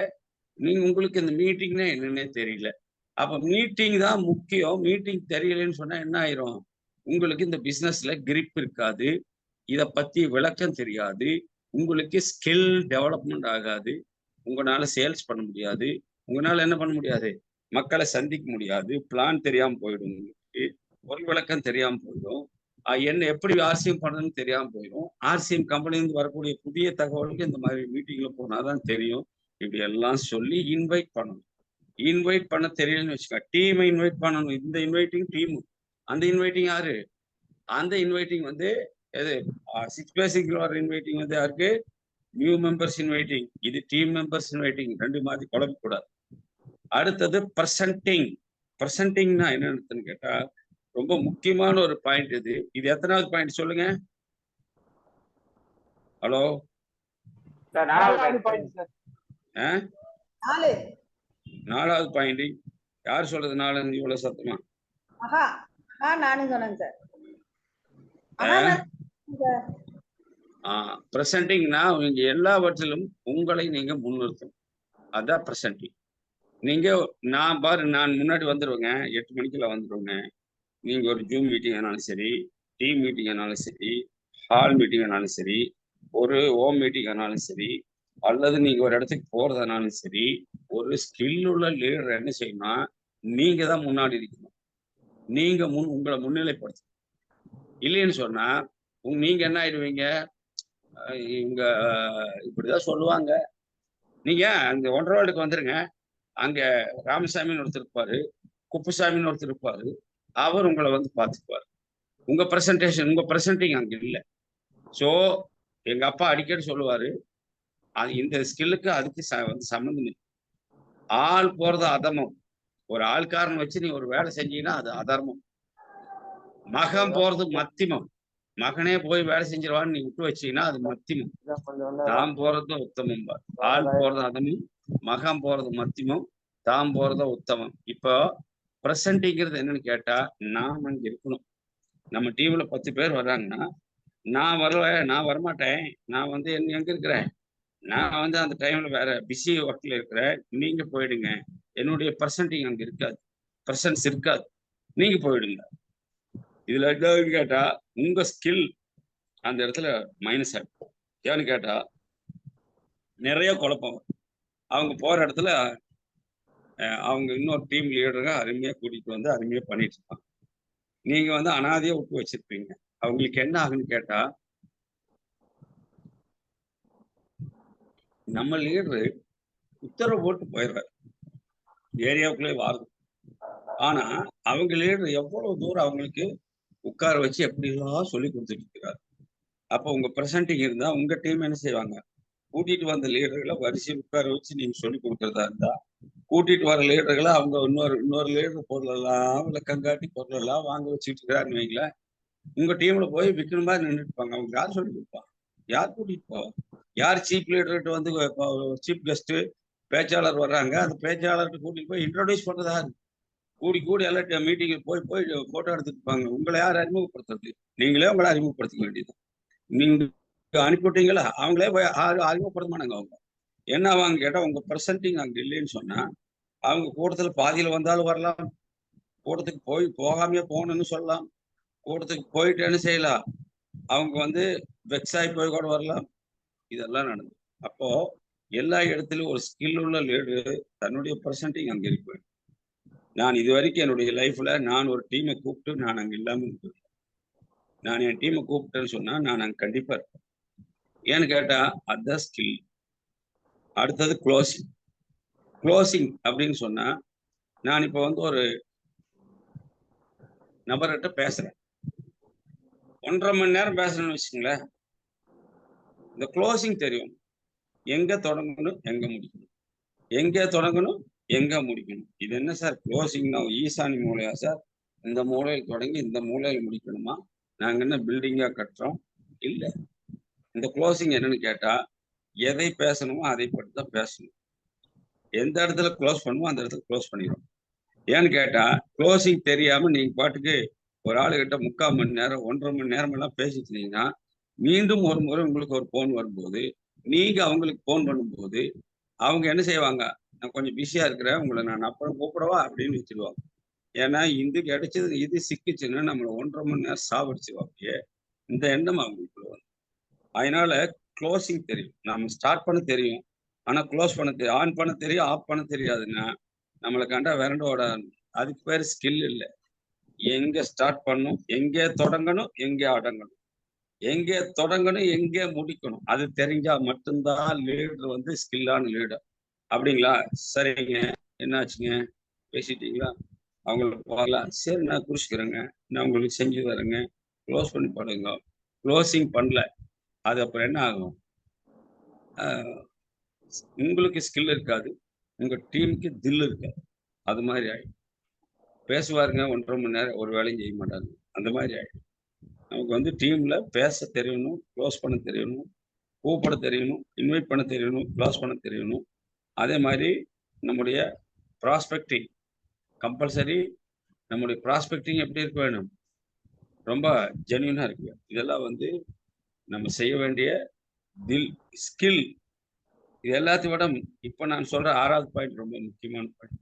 நீங்க உங்களுக்கு இந்த மீட்டிங்னா என்னன்னே தெரியல. அப்ப மீட்டிங் தான் முக்கியம். மீட்டிங் தெரியலன்னு சொன்னா என்ன ஆயிரும்? உங்களுக்கு இந்த பிசினஸ்ல கிரிப் இருக்காது, இத பத்தி விளக்கம் தெரியாது, உங்களுக்கு ஸ்கில் டெவலப்மெண்ட் ஆகாது, உங்களால சேல்ஸ் பண்ண முடியாது, உங்களால என்ன பண்ண முடியாது, மக்களை சந்திக்க முடியாது, பிளான் தெரியாம போயிடும், உங்களுக்கு பொருள் விளக்கம் தெரியாம போயிடும், என்ன எப்படி ஆர்சிஎம் பண்ணணும்னு தெரியாம போயிடும். ஆர்சிஎம் கம்பெனிலேருந்து வரக்கூடிய புதிய தகவலுக்கு இந்த மாதிரி மீட்டிங்ல போனாதான் தெரியும். இப்படி எல்லாம் சொல்லி இன்வைட் பண்ணணும். இன்வைட் பண்ண தெரியலன்னு வச்சுக்கோ, டீமை இன்வைட் பண்ணணும். இந்த இன்வைட்டிங் டீம், அந்த இன்வைட்டிங் யாரு? அந்த இன்வைட்டிங் வந்து எது 6x6 வர இன்வைட்டிங் வந்து யாருக்கு? New members inviting. இது டீம் மெம்பர்ஸ் இன்வைட்டிங். 2 மாதிரி குழப்ப கூடாது. அடுத்தது பிரசன்டிங். பிரசன்டிங்னா என்னன்னு கேட்டா ரொம்ப முக்கியமான ஒரு பாயிண்ட். இது எத்தனாவது பாயிண்ட் சொல்லுங்க? ஹலோ, 4வது பாயிண்ட் சார். 4வது பாயிண்ட் யார் சொல்றது? 4 இவ்வளவு சத்தமா? நானும் சொன்னேன் சார். பிரசன்டிங்னா நீங்க எல்லாவற்றிலும் உங்களை நீங்க முன்னிறுத்தணும். அதான் பிரசன்டிங். நீங்க நான் முன்னாடி வந்துருவேங்க, 8 மணிக்குள்ள வந்துருவேங்க. நீங்க ஒரு ஜூம் மீட்டிங் ஆனாலும் சரி, டீம் மீட்டிங் ஆனாலும் சரி, ஹால் மீட்டிங் ஆனாலும் சரி, ஒரு ஹோம் மீட்டிங் ஆனாலும் சரி, அல்லது நீங்க ஒரு இடத்துக்கு போறதுனாலும் சரி, ஒரு ஸ்கில் உள்ள லீடர் என்ன செய்யணும்னா நீங்க தான் முன்னாடி இருக்கணும். நீங்க உங்களை முன்னிலைப்படுத்தணும். இல்லைன்னு சொன்னா நீங்க என்ன ஆயிடுவீங்க? இவங்க இப்படிதான் சொல்லுவாங்க. நீங்க அங்க 1.5 வார்டுக்கு வந்துருங்க. அங்க ராமசாமின்னு ஒருத்தர் இருப்பாரு, குப்புசாமின்னு ஒருத்தர் இருப்பாரு. அவர் உங்களை வந்து பார்த்துக்குவார். உங்க பிரசன்டிங் அங்க இல்லை. ஸோ எங்க அப்பா அடிக்கடி சொல்லுவாரு, இந்த ஸ்கில்லுக்கு அதுக்கு வந்து சம்மந்தம் இல்லை. ஆள் போறது அதர்மம். ஒரு ஆள்காரன் வச்சு நீ ஒரு வேலை செஞ்சீங்கன்னா அது அதர்மம். மகன் போறது மத்திமம். மகனே போய் வேலை செஞ்சிருவான்னு நீ விட்டு வச்சீங்கன்னா அது மத்திமம். தாம் போறது உத்தமம். ஆள் போறது அதமும், மகன் போறது மத்திமம், தாம் போறத உத்தமம். இப்போ பிரசன்டிங்கிறது என்னன்னு கேட்டா, நாம் அங்க இருக்கணும். நம்ம டீம்ல 10 பேர் வர்றாங்கன்னா, நான் வரமாட்டேன். நான் வந்து எங்க இருக்கிறேன், நான் வந்து அந்த டைம்ல வேற பிஸி ஒர்க்ல இருக்கிறேன், நீங்க போயிடுங்க. என்னுடைய பிரசன்டிங் அங்க இருக்காது, பிரசன்ஸ் இருக்காது, நீங்க போயிடுங்க. இதுல என்னன்னு கேட்டா, உங்க ஸ்கில் அந்த இடத்துல மைனஸ் ஆகும். ஏன்னு கேட்டா நிறைய குழப்பம். அவங்க போற இடத்துல அவங்க இன்னொரு டீம் லீடருங்க அருமையா கூட்டிட்டு வந்து அருமையா பண்ணிட்டு இருப்பாங்க. நீங்க வந்து அனாதையா விட்டு வச்சிருப்பீங்க. அவங்களுக்கு என்ன ஆகுன்னு கேட்டா, நம்ம லீடரு உத்தரவு போட்டு போயிடுறாரு, ஏரியாவுக்குள்ளே வாருது. ஆனா அவங்க லீடர் எவ்வளவு தூரம் அவங்களுக்கு உட்கார வச்சு எப்படி எல்லாம் சொல்லி கொடுத்துட்டு இருக்கிறாரு. அப்போ உங்க பிரசன்டிங் இருந்தா உங்க டீம் என்ன செய்வாங்க, கூட்டிட்டு வந்த லீடர்களை வரிசையில் உட்கார வச்சு நீங்க சொல்லி கொடுக்கறதா இருந்தா, கூட்டிட்டு வர லீடர்களை அவங்க இன்னொரு லீடர் பொருளெல்லாம் விளக்கங்காட்டி பொருளெல்லாம் வாங்க வச்சுட்டு இருக்கிறாருன்னு வைங்களேன், உங்க டீம்ல போய் விற்கிற மாதிரி நின்றுட்டு இருப்பாங்க. அவங்க யார் சொல்லி கொடுப்பாங்க, யார் கூட்டிட்டு போவா, யார் சீஃப் லீடர்கிட்ட வந்து சீஃப் கெஸ்ட் பேச்சாளர் வர்றாங்க, அந்த பேச்சாளர்கிட்ட கூட்டிட்டு போய் இன்ட்ரோடியூஸ் பண்றதா இருக்கு. கூடி எல்லாம் மீட்டிங்ல போய் போட்டோ எடுத்துட்டு இருப்பாங்க. உங்களை யார் அறிமுகப்படுத்துறது, நீங்களே உங்களை அறிமுகப்படுத்திக்க வேண்டியது. நீங்க அனுப்பிவிட்டீங்களா, அவங்களே போய் அறிமுகப்படுத்த மாட்டாங்க. அவங்க என்ன ஆவாங்க கேட்டா, உங்க பிரசன்டிங் அங்க இல்லைன்னு சொன்னா, அவங்க கூட்டத்துல பாதியில வந்தாலும் வரலாம், கூட்டத்துக்கு போகாமையே போகணும்னு சொல்லலாம், கூட்டத்துக்கு போயிட்டு என்ன செய்யலாம், அவங்க வந்து வெக்ஸாய் போய் கூட வரலாம். இதெல்லாம் நடந்தது. அப்போ எல்லா இடத்துலயும் ஒரு ஸ்கில் உள்ள லீடரு தன்னுடைய பிரசன்டிங் அங்க இருப்பேன். நான் இது வரைக்கும் என்னுடைய லைஃப்ல நான் ஒரு டீமை கூப்பிட்டு நான் அங்க இல்லாம இருப்பேன். நான் என் டீமை கூப்பிட்டேன்னு சொன்னா நான் அங்க கண்டிப்பா இருப்பேன். ஏன்னு கேட்டா அதுதான் ஸ்கில். அடுத்தது க்ளோசிங் அப்படின்னு சொன்னா, நான் இப்ப வந்து ஒரு நபர்கிட்ட பேசுறேன், 1.5 மணி நேரம் பேசுறேன்னு வச்சுங்களேன். இந்த க்ளோசிங் தெரியும், எங்க தொடங்கணும் எங்க முடிக்கணும், எங்க தொடங்கணும் எங்க முடிக்கணும். இது என்ன சார் க்ளோசிங்னா ஈசானி மூலையா சார், இந்த மூலையில் தொடங்கி இந்த மூலையில் முடிக்கணுமா, நாங்க என்ன பில்டிங்கா கட்டுறோம், இல்ல. இந்த க்ளோசிங் என்னன்னு கேட்டா, எதை பேசணுமோ அதை பற்றி தான் பேசணும். எந்த இடத்துல க்ளோஸ் பண்ணுமோ அந்த இடத்துல க்ளோஸ் பண்ணிடும். ஏன்னு கேட்டா, க்ளோசிங் தெரியாம நீங்க பாட்டுக்கு ஒரு ஆளுகிட்ட 3/4 மணி நேரம் 1.5 மணி நேரம் எல்லாம் பேசிட்டு இருந்தீங்கன்னா, மீண்டும் ஒரு முறை உங்களுக்கு ஒரு போன் வரும்போது, நீங்க அவங்களுக்கு போன் பண்ணும்போது அவங்க என்ன செய்வாங்க, நான் கொஞ்சம் பிஸியா இருக்கிறேன், உங்களை நான் அப்புறம் கூப்பிடவா அப்படின்னு வச்சிருவாங்க. ஏன்னா இது கிடைச்சது, இது சிக்கிச்சுன்னா நம்மளை 1.5 மணி நேரம் சாவடிச்சிருவாங்க. இந்த எண்ணம் அவங்களுக்கு வரும். அதனால க்ளோசிங் தெரியும், நம்ம ஸ்டார்ட் பண்ண தெரியும், ஆனா க்ளோஸ் பண்ண தெரியும். ஆன் பண்ண தெரியும், ஆஃப் பண்ண தெரியாதுன்னா நம்மளை கண்டா விரண்டோட. அதுக்கு பேர் ஸ்கில் இல்லை. எங்க ஸ்டார்ட் பண்ணணும், எங்கே தொடங்கணும், எங்கே அடங்கணும், எங்கே தொடங்கணும் எங்கே முடிக்கணும், அது தெரிஞ்சா மட்டும்தான் லீடர் வந்து ஸ்கில்லான லீடர். அப்படிங்களா, சரிங்க, என்னாச்சுங்க, பேசிட்டீங்களா, அவங்களுக்கு போகலாம், சரி நான் குறிச்சிக்கிறேங்க, நான் உங்களுக்கு செஞ்சு தரேங்க, க்ளோஸ் பண்ணி பண்ணுங்க. க்ளோசிங் பண்ணல, அது அப்புறம் என்ன ஆகும், உங்களுக்கு ஸ்கில் இருக்காது, உங்க டீமுக்கு தில் இருக்காது. அது மாதிரி ஆயிடும். பேசுவாருங்க 1.5 மணி நேரம், ஒரு வேலையும் செய்ய மாட்டாங்க, அந்த மாதிரி ஆயிடும். நமக்கு வந்து டீம்ல பேச தெரியணும், க்ளோஸ் பண்ண தெரியணும், கூப்பிட தெரியணும், இன்வைட் பண்ண தெரியணும், க்ளோஸ் பண்ண தெரியணும். அதே மாதிரி நம்முடைய ப்ராஸ்பெக்டிங் கம்பல்சரி. நம்முடைய ப்ராஸ்பெக்டிங் எப்படி இருக்க வேணும், ரொம்ப ஜென்யூனா இருக்கு. இதெல்லாம் வந்து நம்ம செய்ய வேண்டிய ஸ்கில். இது எல்லாத்தையும் விட இப்ப நான் சொல்ற 6வது பாயிண்ட் ரொம்ப முக்கியமான point.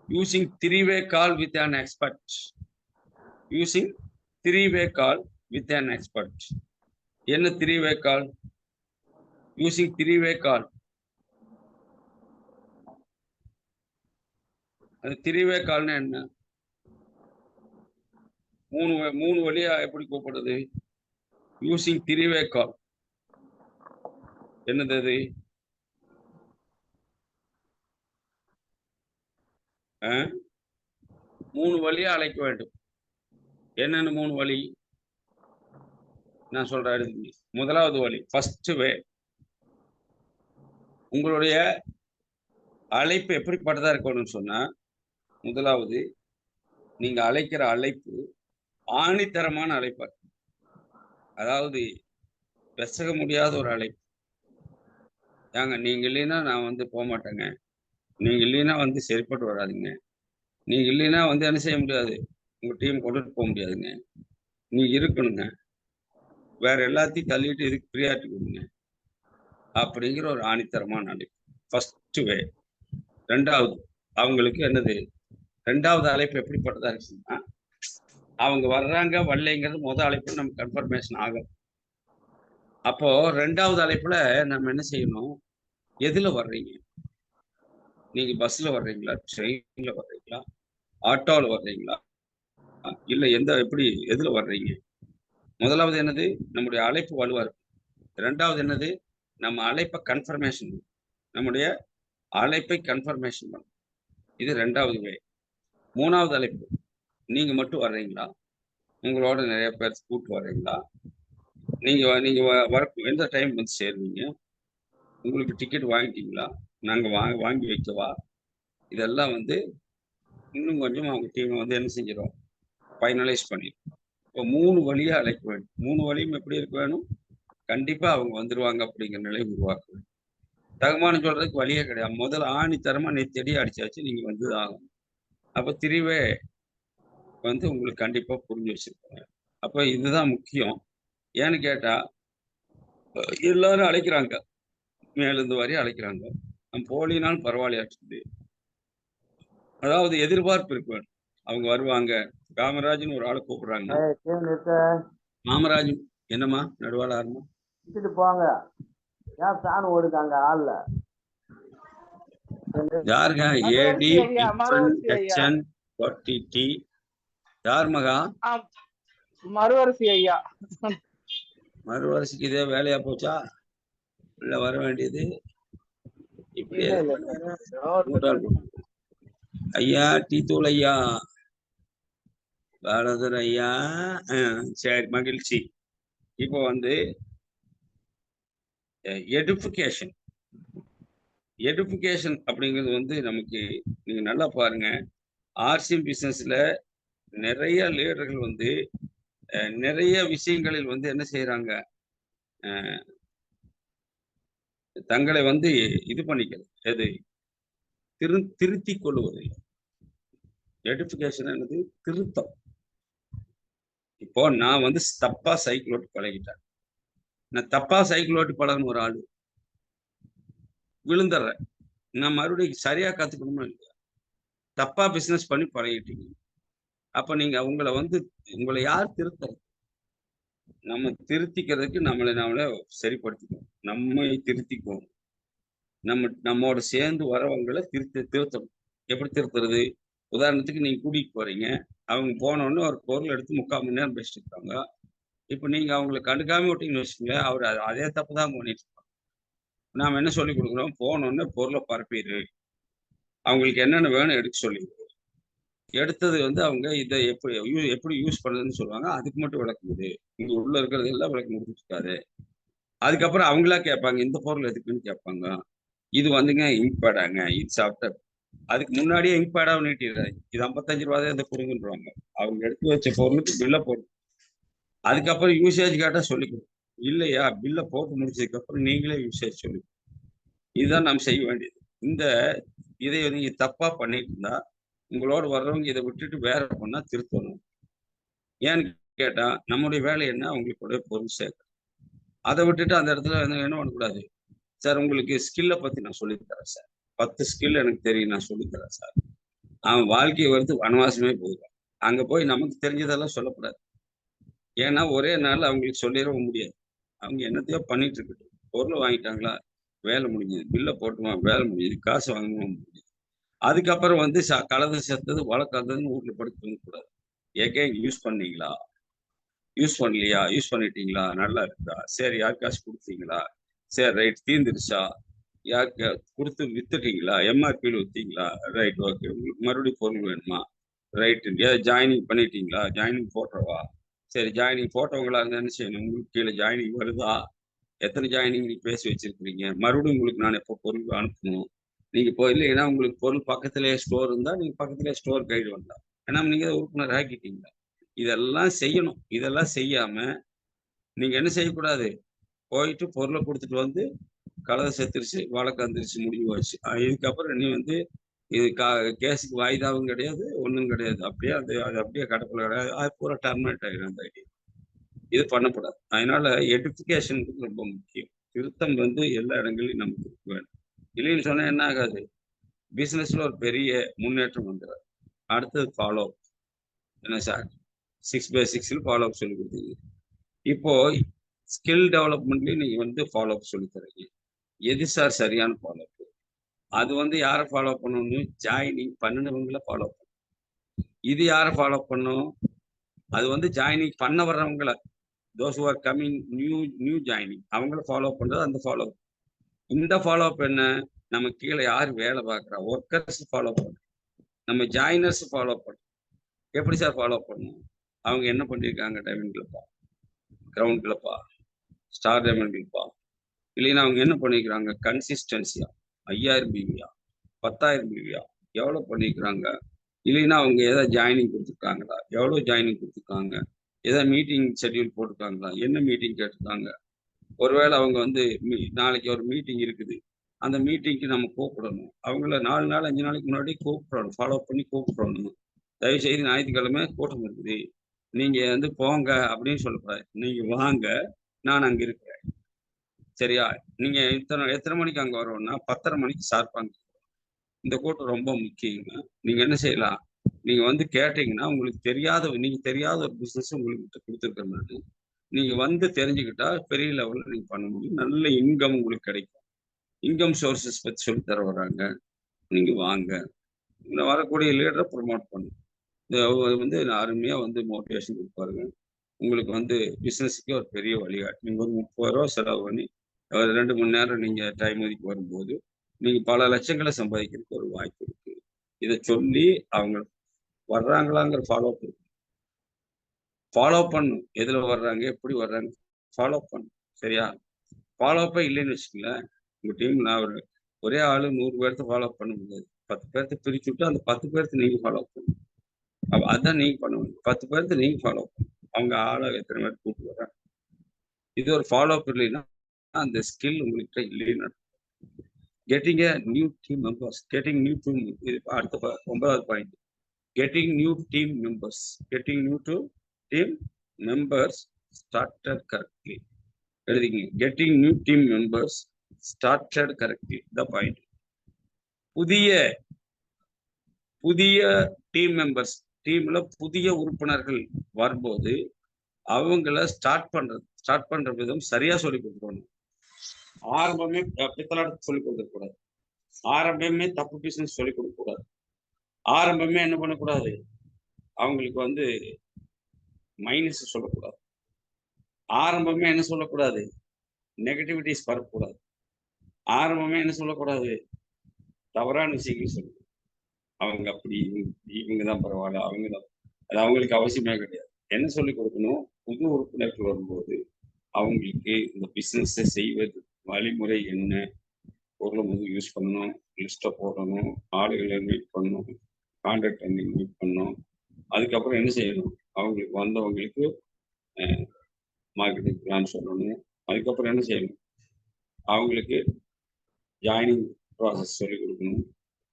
Using 3-way call with an expert. Using 3-way call with an expert. என்ன 3-way கால், யூசிங் 3-way கால், அது 3-way கால்னா என்ன, 3 வழியா எப்படி கூப்பிடுறது, யூசிங் 3-way கால் என்னது அது, 3 வழியா அழைக்க வேண்டும். என்னென்ன 3 வழி நான் சொல்றேன். முதலாவது வழி, ஃபர்ஸ்ட் வே. உங்களுடைய அழைப்பு எப்படிப்பட்டதா இருக்கணும்னு சொன்னா, முதலாவது நீங்க அழைக்கிற அழைப்பு ஆணித்தரமான அழைப்பார். அதாவது பெசக முடியாத ஒரு அழைப்பு. ஏங்க நீங்க இல்லைன்னா நான் வந்து போக மாட்டேங்க, நீங்க இல்லைன்னா வந்து சரிப்பட்டு வராதுங்க, நீங்க இல்லைன்னா வந்து என்ன செய்ய முடியாது, உங்க டீம் கொண்டுட்டு போக முடியாதுங்க, நீங்க இருக்கணுங்க, வேற எல்லாத்தையும் தள்ளிட்டு இதுக்கு ப்ரியாரிட்டி கொடுங்க அப்படிங்கிற ஒரு ஆணித்தரமான அழைப்பு ஃபர்ஸ்ட் வே. ரெண்டாவது அவங்களுக்கு என்னது, ரெண்டாவது அழைப்பு எப்படிப்பட்டதா இருக்குன்னா, அவங்க வர்றாங்க வரலைங்கிறது முதல் அழைப்பு நமக்கு கன்ஃபர்மேஷன் ஆகும். அப்போ ரெண்டாவது அழைப்புல நம்ம என்ன செய்யணும், எதுல வர்றீங்க, நீங்க பஸ்ல வர்றீங்களா, ட்ரெயின்ல வர்றீங்களா, ஆட்டோல வர்றீங்களா, இல்ல எப்படி எதுல வர்றீங்க. முதலாவது என்னது, நம்முடைய அழைப்பு வலுவா இருக்கும். ரெண்டாவது என்னது, நம்ம அழைப்பை கன்ஃபர்மேஷன், நம்முடைய அழைப்பை கன்ஃபர்மேஷன் பண்ணும். இது ரெண்டாவது வே. மூணாவது அழைப்பு, நீங்க மட்டும் வர்றீங்களா, உங்களோட நிறைய பேர் கூட்டு வர்றீங்களா, நீங்க எந்த டைம் வந்து சேருவீங்க, உங்களுக்கு டிக்கெட் வாங்கிட்டீங்களா, நாங்க வாங்கி வைக்கவா, இதெல்லாம் வந்து இன்னும் கொஞ்சம் அவங்க டீமை வந்து என்ன செஞ்சிடும், ஃபைனலைஸ் பண்ணிடும். இப்போ 3 வழியா அழைக்க வேண்டும். 3 வழியும் எப்படி இருக்க வேணும், கண்டிப்பா அவங்க வந்துருவாங்க அப்படிங்கிற நிலை உருவாக்க வேண்டும். தகுமானம் சொல்றதுக்கு வழியே கிடையாது. முதல்ல ஆணித்தரமா நெத்தடி அடிச்சாச்சு, நீங்க வந்து ஆகணும். அப்போ திரிவே வந்து உங்களுக்கு கண்டிப்பா புரிஞ்சு வச்சிருப்பாங்க. அப்போ இதுதான் முக்கியம். ஏன்னு கேட்டா எல்லாரும் அழைக்கிறாங்க, மேலிருந்து வரையும் அழைக்கிறாங்க, நம்ம போலினாலும் பரவாயில்லையாச்சு. அதாவது எதிர்பார்ப்பு இருக்க வேணும், அவங்க வருவாங்க. காமராஜன் ஒரு ஆளை கூப்பிடுறாங்க, மாமராஜ் என்னம்மா நடுவாள ஆரம்பா போங்க, ஏன் ஃபேன் ஓடுதாங்க ஆள்ல யாருங்க, ஏடி HN 40T யார் மகா, மறுவரிசை ஐயா. மறுவரிசைக்கு இதே வேலையா போச்சா, இல்ல வர வேண்டியது இப்படியே ஐயா, டீ தூள் ஐயா, பாரதர் ஐயா. சரி, மகிழ்ச்சி. இப்போ வந்து எடுபிகேஷன் அப்படிங்கிறது வந்து நமக்கு, நீங்க நல்லா பாருங்க, ஆர்சிஎம் பிசினஸ்ல நிறைய லீடர்கள் வந்து நிறைய விஷயங்களில் வந்து என்ன செய்யறாங்க, தங்களை வந்து இது பண்ணிக்கிறது, எது திருத்தி கொள்ளுவதில்லை. எடுபிகேஷன் என்னது, திருத்தம். இப்போ நான் வந்து தப்பா சைக்கிள் ஓட்டு பழகிட்டேன், நான் தப்பா சைக்கிள் ஓட்டி பழகின ஒரு ஆளு விழுந்துடுறேன், நான் மறுபடியும் சரியா கத்துக்கணுமா இல்லையா, தப்பா பிசினஸ் பண்ணி பழகிட்டீங்க. அப்ப நீங்க உங்களை யார் திருத்தறது, நம்ம திருத்திக்கிறதுக்கு நம்மளை சரிப்படுத்திக்கணும், நம்மை திருத்திக்குவோம், நம்மோட சேர்ந்து வரவங்களை திருத்தணும். எப்படி திருத்துறது, உதாரணத்துக்கு நீங்க கூட்டிட்டு போறீங்க, அவங்க போனோடனே ஒரு பொருள் எடுத்து 3/4 மணி நேரம் பேசிட்டு இருக்காங்க. இப்ப நீங்க அவங்களை கண்டுக்காம விட்டீங்கன்னு வச்சுக்கோங்களேன், அவர் அதே தப்பு தான் பண்ணிட்டு இருப்பாங்க. நாம என்ன சொல்லி கொடுக்குறோம், போனோடனே பொருளை பரப்பிடு, அவங்களுக்கு என்னென்ன வேணும் எடுக்க சொல்லி, எடுத்தது வந்து அவங்க இதை எப்படி யூஸ் பண்ணுறதுன்னு சொல்லுவாங்க, அதுக்கு மட்டும் விளக்குது, இங்க உள்ள இருக்கிறது எல்லாம் விளக்கு முடிச்சிருக்காரு. அதுக்கப்புறம் அவங்களா கேட்பாங்க, இந்த பொருள் எதுக்குன்னு கேட்பாங்க. இது வந்துங்க இங்க் பேடாங்க, இது சாப்பிட்ட, அதுக்கு முன்னாடியே இங்க் பேடாக நீட்டிடுறாரு, இது 55 ரூபாய் இதை கொடுங்கன்றாங்க. அவங்க எடுத்து வச்ச பொருளுக்கு பில்லை போட்டு, அதுக்கப்புறம் யூசேஜ் கேட்டா சொல்லி கொடுக்கும், இல்லையா பில்லை போட்டு முடிச்சதுக்கு அப்புறம் நீங்களே யூசேஜ் சொல்லி, இதுதான் நாம் செய்ய வேண்டியது. இதை நீங்க தப்பா பண்ணிட்டு இருந்தா உங்களோட வர்றவங்க இதை விட்டுட்டு வேற பண்ணா திருத்தணும். ஏன்னு கேட்டா நம்முடைய வேலை என்ன, அவங்களுடைய பொருள் சேர்க்க. அதை விட்டுட்டு அந்த இடத்துல என்ன பண்ணக்கூடாது, சார் உங்களுக்கு ஸ்கில்லை பத்தி நான் சொல்லித்தரேன் சார், 10 ஸ்கில் எனக்கு தெரியும், நான் சொல்லித்தரேன் சார். அவன் வாழ்க்கையை வருது வனவாசமே போயிடும். அங்க போய் நமக்கு தெரிஞ்சதெல்லாம் சொல்லக்கூடாது. ஏன்னா ஒரே நாள் அவங்களுக்கு சொல்லிடவும் முடியாது. அவங்க என்னத்தையோ பண்ணிட்டு இருக்கட்டும், பொருளை வாங்கிட்டாங்களா வேலை முடிஞ்சது, பில்லை போட்டுமா வேலை முடிஞ்சது, காசு வாங்கணும் முடிஞ்சது. அதுக்கப்புறம் வந்து கலந்து சேர்த்தது வழக்காதுன்னு வீட்டுல படுத்து தூங்கக்கூடாது. ஏகே யூஸ் பண்ணீங்களா, யூஸ் பண்ணலையா, யூஸ் பண்ணிட்டீங்களா, நல்லா இருக்கா, சரி யார் காசு கொடுத்தீங்களா, சரி ரைட் தீர்ந்துருச்சா, யாருக்கு கொடுத்து வித்துட்டீங்களா, எம்ஆர்பியில் வித்தீங்களா, ரைட் ஓகே, உங்களுக்கு மறுபடியும் பொருள் வேணுமா, ரைட்டு, ஜாயினிங் பண்ணிட்டீங்களா, ஜாயினிங் போட்டோவா, சரி ஜாயினிங் போட்டவங்களா இருந்தா என்ன செய்யணும், உங்களுக்கு கீழே ஜாயினிங் வருதா, எத்தனை ஜாயினிங் நீங்க பேசி வச்சிருக்கிறீங்க, மறுபடியும் உங்களுக்கு நான் எப்போ பொருள் அனுப்பணும், நீங்க இப்போ இல்லைன்னா உங்களுக்கு பொருள் பக்கத்திலேயே ஸ்டோர் இருந்தா நீங்க பக்கத்திலேயே ஸ்டோர் கைடு வந்தா, ஏன்னா நீங்க உறுப்பினர் ஆக்கிட்டீங்களா, இதெல்லாம் செய்யணும். இதெல்லாம் செய்யாம நீங்க என்ன செய்யக்கூடாது, போயிட்டு பொருளை கொடுத்துட்டு வந்து கலதை செத்துருச்சு, வழக்கு வந்துருச்சு, முடிவு ஆச்சு. இதுக்கப்புறம் நீ வந்து இது கேஸுக்கு வாய்தாவும் கிடையாது, ஒன்றும் கிடையாது. அப்படியே அது அப்படியே கடப்பில் கிடையாது, அது பூரா டெர்மினேட் ஆகிடும் அந்த ஐடியா. இது பண்ணக்கூடாது. அதனால எடுக்கேஷன் ரொம்ப முக்கியம். திருத்தம் வந்து எல்லா இடங்களையும் நமக்கு வேணும். இல்லைன்னு சொன்னா என்ன ஆகாது, பிசினஸ்ல ஒரு பெரிய முன்னேற்றம் வந்துடாது. அடுத்தது ஃபாலோ அப். என்ன சார் 6x6 ஃபாலோ அப் சொல்லி கொடுத்தீங்க. இப்போ ஸ்கில் டெவலப்மெண்ட்லயும் நீங்க வந்து ஃபாலோ அப் சொல்லி தரீங்க. எது சார் சரியான ஃபாலோ அப்? அது வந்து யாரை ஃபாலோ பண்ணணும், ஜாயினிங் பண்ணினவங்கள ஃபாலோ பண்ணணும். இது யாரை ஃபாலோ பண்ணணும், அது வந்து ஜாயினிங் பண்ண வர்றவங்கள, those who are coming new joining, அவங்கள ஃபாலோ பண்றது அந்த ஃபாலோ அப். இந்த ஃபாலோ அப் என்ன, நம்ம கீழே யார் வேலை பார்க்குறா ஒர்க்கர்ஸ் ஃபாலோ பண்ணணும், நம்ம ஜாயினர்ஸ் ஃபாலோ பண்ணணும். எப்படி சார் ஃபாலோ பண்ணணும், அவங்க என்ன பண்ணியிருக்காங்க, டைமண்ட் கிளப்பா, கிரவுண்ட் கிளப்பா, ஸ்டார் டைமண்ட் கிளப்பா, இல்லைன்னா அவங்க என்ன பண்ணிக்கிறாங்க, கன்சிஸ்டன்சியா 5000 பிவியா 10,000 பிவியா எவ்வளோ பண்ணிக்கிறாங்க, இல்லைன்னா அவங்க ஏதாவது ஜாயினிங் கொடுத்துருக்காங்களா, எவ்வளோ ஜாயினிங் கொடுத்துருக்காங்க, ஏதாவது மீட்டிங் ஷெட்யூல் போட்டிருக்காங்களா, என்ன மீட்டிங் கேட்டிருக்காங்க. ஒருவேளை அவங்க வந்து நாளைக்கு ஒரு மீட்டிங் இருக்குது, அந்த மீட்டிங்க்கு நம்ம கூப்பிடணும், அவங்கள 4 நாள் 5 நாளைக்கு முன்னாடி கூப்பிடணும், ஃபாலோ பண்ணி கூப்பிடணும். தயவுசெய்து ஞாயிற்றுக்கிழமை கூட்டம் இருக்குது, நீங்க வந்து போங்க அப்படின்னு சொல்லக்கூடாது, நீங்க வாங்க, நான் அங்க இருக்கிறேன், சரியா. நீங்க எத்தனை மணிக்கு அங்க வருவோம்னா 10:30 மணிக்கு ஷார்ப்பாங்க. இந்த கூட்டம் ரொம்ப முக்கியங்க. நீங்க என்ன செய்யலாம், நீங்க வந்து கேட்டீங்கன்னா, உங்களுக்கு நீங்க தெரியாத ஒரு பிசினஸ் உங்களுக்கு கொடுத்துருக்கேன், நீங்க வந்து தெரிஞ்சுக்கிட்டா பெரிய லெவல்ல நீங்க பண்ண முடியும், நல்ல இன்கம் உங்களுக்கு கிடைக்கும். இன்கம் சோர்சஸ் பத்தி சொல்லி தர வர்றாங்க, நீங்க வாங்க. இந்த வரக்கூடிய லீடரை ப்ரொமோட் பண்ணுங்க. வந்து அருமையா வந்து மோட்டிவேஷன் கொடுப்பாருங்க. உங்களுக்கு வந்து பிசினஸுக்கு ஒரு பெரிய வழிகாட்டு. நீங்க ஒரு 30 ரூபா செலவு பண்ணி ஒரு 2 மணி நேரம் நீங்க டைம் ஒதுக்கி வரும்போது நீங்க பல லட்சங்களை சம்பாதிக்கிறதுக்கு ஒரு வாய்ப்பு இருக்கு. இதை சொல்லி அவங்க வர்றாங்களாங்கிற ஃபாலோ பண்ணும், எதுல வர்றாங்க, எப்படி வர்றாங்க, ஃபாலோ பண்ணும், சரியா. ஃபாலோ அப்ப இல்லைன்னு வச்சுக்கோங்களேன், உங்க டீம் நான் ஒரே ஆளு 100 பேர்த்த ஃபாலோ பண்ண முடியாது. 10 பேர்த்த பிரிச்சு விட்டு அந்த 10 பேர்த்த நீங்க ஃபாலோ பண்ணணும். அதான் நீங்க பண்ண முடியும். 10 பேர்த்த நீங்க ஃபாலோ பண்ணணும். அவங்க ஆளை எத்தனை பேர் கூப்பிட்டு வர்றாங்க, இது ஒரு ஃபாலோ அப் இல்லைன்னா அந்த ஸ்கில் உங்கள்கிட்ட இல்லைன்னு. Getting a new team members, getting new team, இது அடுத்த 9வது point. Getting new team members, getting new to team members started correctly. எழுதிங்க, getting new team members started correctly, the point. புதிய team members, டீம்ல புதிய உறுப்பினர்கள் வரும்போது அவங்கள ஸ்டார்ட் பண்ற விதம் சரியா சொல்லி கொடுக்கணும். ஆரம்பமே பித்தலாட்டு சொல்லி கொடுக்க கூடாது, ஆரம்பமே தப்பு பிசினஸ் சொல்லி கொடுக்க கூடாது, ஆரம்பமே என்ன பண்ணக்கூடாது, அவங்களுக்கு வந்து மைனஸ் சொல்லக்கூடாது, ஆரம்பமே என்ன சொல்லக்கூடாது, நெகட்டிவிட்டிஸ் பரப்பக்கூடாது, ஆரம்பமே என்ன சொல்லக்கூடாது, தவறான விஷயங்கள் சொல்லக்கூடாது. அவங்க அப்படி இவங்க தான் பரவாயில்ல, அவங்க தான், அது அவங்களுக்கு அவசியமே கிடையாது. என்ன சொல்லி கொடுக்கணும், புது உறுப்பினர்கள் வரும்போது அவங்களுக்கு இந்த பிசினஸை செய்வது வழிமுறை என்ன, பொருளை வந்து யூஸ் பண்ணணும், லிஸ்ட்டை போடணும், ஆளுகளை மீட் பண்ணணும், கான்ட்ராக்டை மீட் பண்ணணும். அதுக்கப்புறம் என்ன செய்யணும், அவங்களுக்கு வந்தவங்களுக்கு மார்க்கெட்டிங் பிளான் சொல்லணும். அதுக்கப்புறம் என்ன செய்யணும், அவங்களுக்கு ஜாயினிங் ப்ராசஸ் சொல்லி கொடுக்கணும்.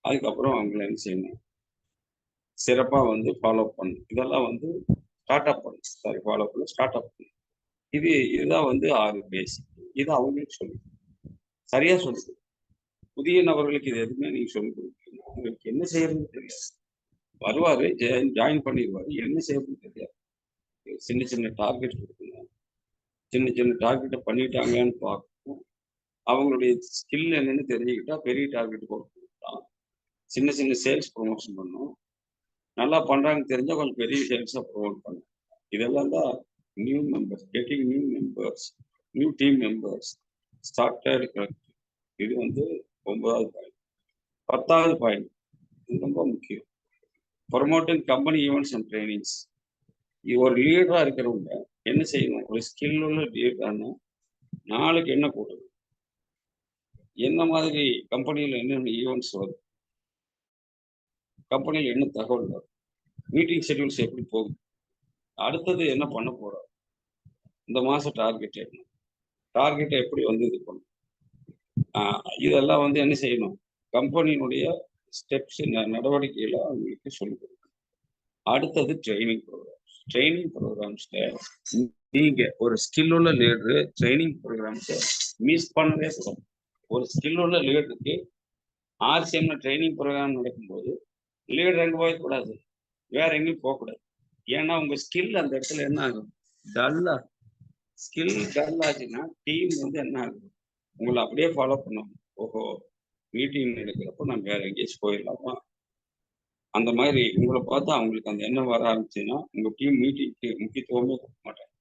அதுக்கப்புறம் அவங்கள என்ன செய்யணும், சிறப்பாக வந்து ஃபாலோ பண்ணணும். இதெல்லாம் வந்து ஸ்டார்ட் அப் பண்ணணும், ஃபாலோ பண்ண ஸ்டார்ட் அப் பண்ணணும். இதுதான் வந்து 6 பேசிக். இது அவங்களுக்கு சொல்லி சரியா சொல்லி, புதிய நபர்களுக்கு இது எதுவுமே நீங்க சொல்லிக் கொடுக்கணும். அவங்களுக்கு என்ன செய்யறதுன்னு தெரியாது, வருவாரு, ஜாயின் பண்ணிடுவாரு, என்ன செய்யறதுன்னு தெரியாது. சின்ன சின்ன டார்கெட் கொடுக்கணும், சின்ன டார்கெட்டை பண்ணிட்டாங்கன்னு பார்க்கணும். அவங்களுடைய ஸ்கில் என்னன்னு தெரிஞ்சுக்கிட்டா பெரிய டார்கெட் கொடுக்கலாம். சின்ன சேல்ஸ் ப்ரொமோஷன் பண்ணணும், நல்லா பண்றாங்கன்னு தெரிஞ்சா கொஞ்சம் பெரிய சேல்ஸா ப்ரொமோட் பண்ணணும். இதெல்லாம் தான் new members, getting new members, new team members started correct. இது வந்து 9வது பாயிண்ட். 10வது பாயிண்ட், இது ரொம்ப முக்கியம், promoting company events and trainings. ஒரு லீடரா இருக்கிறவங்க என்ன செய்யணும், ஒரு ஸ்கில் உள்ள லீடரானா நாளைக்கு என்ன கூட்டணும், என்ன மாதிரி கம்பெனியில் என்னென்ன ஈவெண்ட்ஸ் வரும், கம்பெனியில் என்ன தகவல் வரும், மீட்டிங் ஷெட்யூல்ஸ் எப்படி போகுது, அடுத்தது என்ன பண்ண போறோம், இந்த மாசம் டார்கெட் என்ன, டார்கெட்டை எப்படி வந்து இது பண்ணும், இதெல்லாம் வந்து என்ன செய்யணும், கம்பெனியினுடைய ஸ்டெப்ஸ் நடவடிக்கைகளை அவங்களுக்கு சொல்லிக் கொடுக்கணும். அடுத்தது ட்ரைனிங் ப்ரோக்ராம்ஸ். ட்ரைனிங் ப்ரோக்ராம்ஸ்ல நீங்க ஒரு ஸ்கில் உள்ள லீடரு ட்ரைனிங் ப்ரோக்ராம்ஸை மிஸ் பண்ணவே கூடாது. ஒரு ஸ்கில் உள்ள லீடருக்கு ஆர்சிஎம்ல ட்ரைனிங் ப்ரோக்ராம் நடக்கும்போது லீடர் எங்கே போகக்கூடாது, வேற எங்கேயும் போகக்கூடாது. ஏன்னா உங்க ஸ்கில் அந்த இடத்துல என்ன ஆகும், டல்லா ஸ்கில் டல் ஆச்சுன்னா டீம் வந்து என்ன ஆகும், உங்களை அப்படியே ஃபாலோ பண்ணணும். ஓஹோ, மீட்டிங் எடுக்கிறப்போ நம்ம வேற எங்கேயாச்சும் போயிடலாமா, அந்த மாதிரி உங்களை பார்த்தா அவங்களுக்கு அந்த எண்ணம் வர ஆரம்பிச்சுன்னா உங்க டீம் மீட்டிங்க்கு முக்கியத்துவமே கொடுக்க மாட்டாங்க.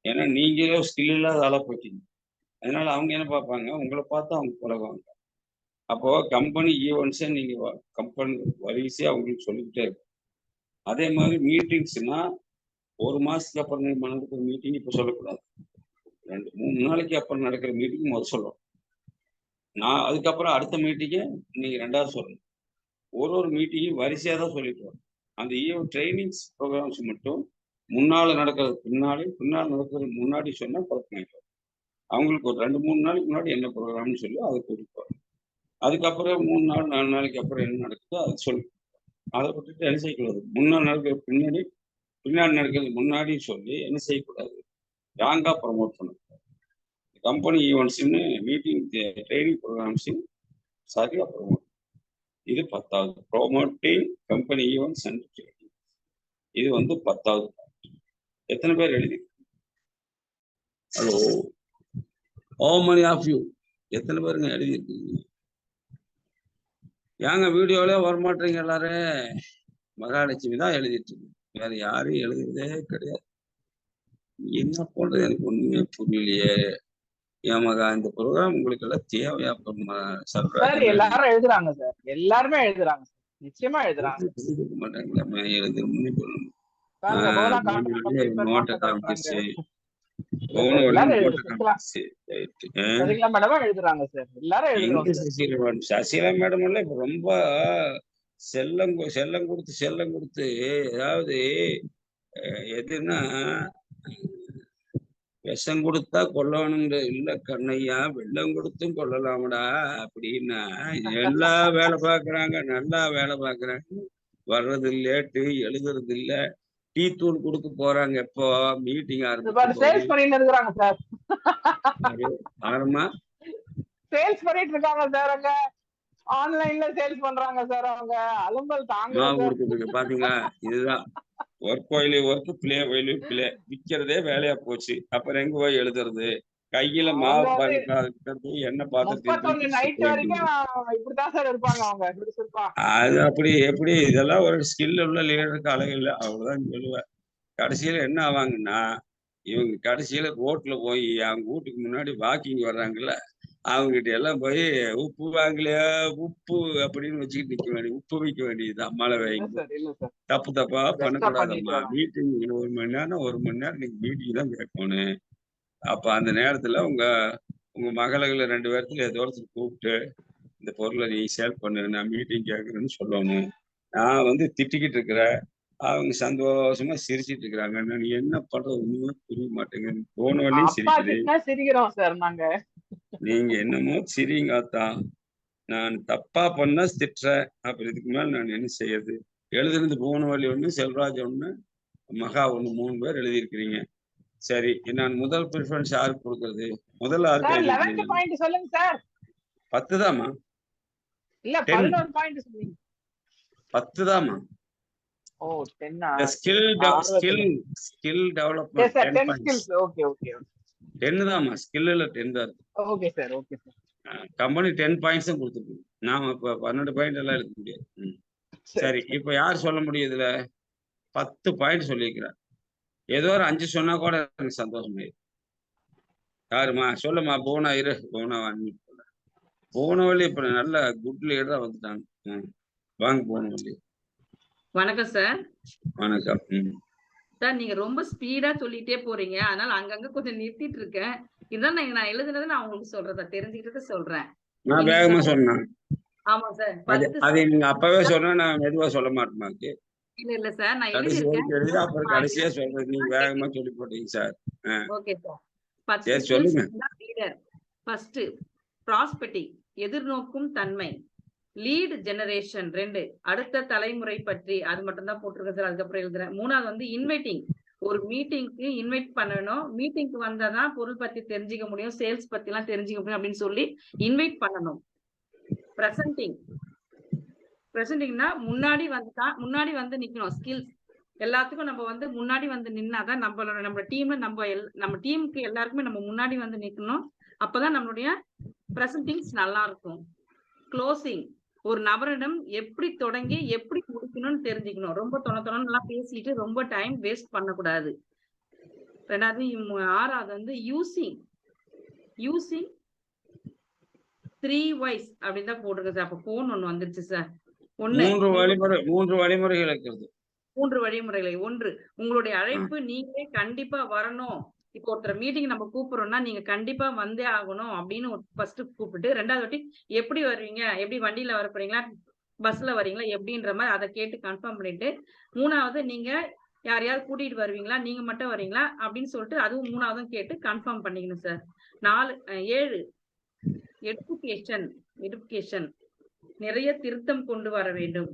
ஏன்னா நீங்களே ஸ்கில் இல்லாத ஆளா போயிட்டீங்க. அதனால அவங்க என்ன பார்ப்பாங்க, உங்களை பார்த்து அவங்க பழகுவாங்க. அப்போ கம்பெனி ஈவெண்ட்ஸை நீங்க கம்பெனி வரிசையா அவங்களுக்கு சொல்லிக்கிட்டே இருக்கும். அதே மாதிரி மீட்டிங்ஸ்னா ஒரு மாசத்துக்கு அப்புறம் நடக்கிற மீட்டிங் இப்போ சொல்லக்கூடாது, 2-3 நாளைக்கு அப்புறம் நடக்கிற மீட்டிங் முதல் சொல்லணும். நான் அதுக்கப்புறம் அடுத்த மீட்டிங்கை நீங்க 2வது சொல்லணும். ஒரு மீட்டிங்கும் வரிசையா தான் சொல்லிட்டு வரும். அந்த ட்ரைனிங்ஸ் ப்ரோக்ராம்ஸ் மட்டும் முன்னால நடக்கிறது பின்னாடி, பின்னால் நடக்கிறது முன்னாடி சொன்னா குழப்பம். அவங்களுக்கு ஒரு 2-3 நாளைக்கு முன்னாடி என்ன ப்ரோக்ராம்னு சொல்லி அதை கூட்டிட்டு வரும். அதுக்கப்புறம் 3 நாள் 4 நாளைக்கு அப்புறம் என்ன நடக்குதோ அதை சொல்லி அதை விட்டுட்டு என்ன செய்யக்கூடாது, முன்னாடி நடக்கிறது பின்னாடி, பின்னாடி நடக்கிறது முன்னாடி சொல்லி என்ன செய்யக்கூடாது, ராங்கா ப்ரமோட் பண்ணக்கூடாது. கம்பெனி ஈவெண்ட்ஸ்ன்னு மீட்டிங் ட்ரைனிங் ப்ரோக்ராம்ஸையும் சரியா ப்ரமோட். இது 10வது, promoting company events and training. இது வந்து 10வது. எத்தனை பேர் எழுதி, hello, how many of you, எத்தனை பேருங்க எழுதியிருக்கீங்க? ஏங்க வீடியோல வரமாட்டீங்க எல்லாரும்? மகாலட்சுமி தான் எழுதிட்டு இருக்கு, வேற யாரும் எழுதுறதே கிடையாது. என்ன பண்றது எனக்கு ஒண்ணுமே புரியலையே. ஏன் மகா, இந்த ப்ரோக்ராம் உங்களுக்கு எல்லாம் தேவையா? சார் எல்லாரும் எழுதுறாங்க சார், எல்லாருமே எழுதுறாங்க, நிச்சயமா எழுதுறாங்க. எழுதிக்க மாட்டாங்களா? எழுதுறோம்னு சொல்லணும். நோட்டை காமிச்சிருச்சு, சசிகலா மேடம் எல்லாம் இப்ப ரொம்ப செல்லம் கொடுத்து அதாவது எதுன்னா விஷம் கொடுத்தா கொல்லணுங்க இல்ல கண்ணையா, வெள்ளம் கொடுத்தும் கொல்லலாமடா அப்படின்னா எல்லா வேலை பாக்குறாங்க, நல்லா வேலை பாக்குறாங்க, வர்றது லேட்டு, எழுதுறது இல்ல, டீ தூள் கொடுக்க போறாங்க. எப்போ மீட்டிங் ஆரம்பிக்கிறாங்க சார், ஆரம்பமா சேல்ஸ் பண்ணிட்டு இருக்காங்க சார், அங்க ஆன்லைன்ல சேல்ஸ் பண்றாங்க சார். அவங்க அலும்பல் தாங்க பாத்தீங்களா? இதுதான் ஒர்க் வயலு ஒர்க், பிளே வயலு பிளே, விற்கிறதே வேலையா போச்சு. அப்புறம் எங்க போய் எழுதுறது, கையில மாவு என்ன பாத்திரத்தை அது அப்படி எப்படி? இதெல்லாம் ஒரு ஸ்கில் உள்ள லீடருக்கு அழகு இல்லை, அவ்வளவுதான் சொல்லுவேன். கடைசியில என்ன ஆவாங்கன்னா, இவங்க கடைசியில ரோட்ல போய் அவங்க வீட்டுக்கு முன்னாடி வாக்கிங் வர்றாங்கல்ல, அவங்க கிட்ட எல்லாம் போய் உப்பு வாங்கலையா, உப்பு அப்படின்னு வச்சுக்கிட்டு நிக்க வேண்டிய, உப்பு வைக்க வேண்டியதுதான். மழை வைங்க, தப்பா பண்ணக்கூடாதம்மா. மீட்டிங் 1 மணி நேரம் 1 மணி நேரம் நீங்க மீட்டிங் தான் கேட்கணும். அப்ப அந்த நேரத்துல உங்க மகளை 2 பேர்த்துல ஏதோ ஒருத்தர் கூப்பிட்டு இந்த பொருளை நீ சேல் பண்ணு, நான் மீட்டிங் கேட்கறேன்னு சொல்லணும். நான் வந்து திட்டிக்கிட்டு இருக்கிறேன், அவங்க சந்தோஷமா சிரிச்சிட்டு இருக்கிறாங்க. நான் என்ன பண்றது ஒண்ணுமே புரிய மாட்டேங்க. போன வழியும் சிரிக்கிறோம் சார் நாங்க. நீங்க என்னமோ சிரிங்காத்தான், நான் தப்பா பண்ணா திட்டுறேன். அப்புறம் இதுக்கு மேல நான் என்ன செய்யறது? எழுதுனது போன வழி ஒண்ணு, செல்வராஜ் ஒண்ணு, மகா ஒண்ணு, 3 பேர் எழுதியிருக்கிறீங்க. சரி, நான் முதல் ப்ரிஃபரன்ஸ் யாருக்கு கொடுக்கறது? முதல்ல யாருக்கு? சொல்லுங்க சார். 10 தாமா? இல்ல 11 பாயிண்ட் சொல்லுங்க. 10 தாமா? ஓ 10. Skill development 10 skills. Okay okay 10 தாமா, ஸ்கில்ல 10 தான். Okay sir, okay sir. Company 10 points கொடுத்துருக்கு. நாம இப்ப 12 பாயிண்ட் எல்லாம் எடுக்க முடியாது. சரி, இப்ப யார் சொல்ல முடியும்? இதுல 10 பாயிண்ட் சொல்லியிருக்கிறேன். ஏதோ ஒரு 5 சொன்னா கூட எனக்கு சந்தோஷம். யாருமா சொல்லுமா? போனா இரு, போனா வாங்கி போன வழி இப்ப நல்ல குட் லீடரா வந்துட்டாங்க. வாங்க போன வழி. வணக்கம் சார். வணக்கம் சார். நீங்க ரொம்ப ஸ்பீடா சொல்லிட்டே போறீங்க, அதனால அங்கங்க கொஞ்சம் நிறுத்திட்டு இருக்கேன். இதுதான் நான் எழுதுனது, நான் உங்களுக்கு சொல்றேன், தெரிஞ்சுக்கிட்டு சொல்றேன். நான் வேகமா சொன்னேன். ஆமா சார். அது நீங்க அப்பவே சொன்னா நான் மெதுவா சொல்ல மாட்டேமாக்கு. இல்ல சார், நான் கடைசி எழுதியிருக்கேன். வரைக்கும் எழுதி அப்புறம் கடைசியா சொல்றது நீங்க வேகமா சொல்லி போட்டீங்க சார். Okay sir. 10 சரி skills சொல்லுங்க. லீடர். ஃபர்ஸ்ட் ப்ராஸ்பெக்டிங், எதிர்நோக்கும் தன்மை. லீட் ஜெனரேஷன் 2, அடுத்த தலைமுறை பற்றி, அது மட்டும் தான் போட்டிருக்கேன் சார். அதுக்கப்புறம் எழுதுறேன். 3வது வந்து இன்வைட்டிங், ஒரு மீட்டிங்க்கு இன்வைட் பண்ணணும். மீட்டிங்க்கு வந்தாதான் பொருள் பத்தி தெரிஞ்சுக்க முடியும், சேல்ஸ் பத்தி எல்லாம் தெரிஞ்சுக்க முடியும் அப்படின்னு சொல்லி இன்வைட் பண்ணணும். பிரசன்டிங், பிரசன்டிங்னா முன்னாடி வந்து நிக்கணும். ஸ்கில்ஸ் எல்லாத்துக்கும் நம்ம வந்து முன்னாடி வந்து நின்னாதான் நம்ம டீம்ல நம்ம டீமுக்கு எல்லாருக்குமே நம்ம முன்னாடி வந்து நிக்கணும். அப்பதான் நம்மளுடைய பிரசன்டிங்ஸ் நல்லா இருக்கும். க்ளோசிங், ஒரு நபரிடம் எப்படி தொடங்கி எப்படி முடிக்கணும்னு தெரிஞ்சுக்கணும். ரொம்ப தொணலாம் பேசிட்டு ரொம்ப டைம் வேஸ்ட் பண்ணக்கூடாது. 6வது வந்து யூசிங் 3 Whys அப்படின்னு தான் போட்டிருக்கு சார். அப்ப போன் ஒண்ணு வந்துருச்சு சார். 3 வழிமுறைகள் இருக்கிறது. 3 வழிமுறைகளை. 1, உங்களுடைய அழைப்பு நீங்களே கண்டிப்பா வரணும். இப்போ ஒருத்தர் மீட்டிங் நம்ம கூப்பிடுறோம்னா நீங்க கண்டிப்பா வந்தே ஆகணும் அப்படின்னு ஃபர்ஸ்ட் கூப்பிட்டு, 2வது வாட்டி எப்படி வருவீங்க, எப்படி வண்டியில வர போறீங்களா, பஸ்ல வரீங்களா எப்படின்ற மாதிரி அதை கேட்டு கன்ஃபார்ம் பண்ணிட்டு, 3வது நீங்க யாரையாவது கூட்டிட்டு வருவீங்களா, நீங்க மட்டும் வரீங்களா அப்படின்னு சொல்லிட்டு அதுவும் 3வதும் கேட்டு கன்ஃபார்ம் பண்ணிக்கணும் சார். 7 எடுகேஷன், நிறைய திருத்தம் கொண்டு வர வேண்டும்.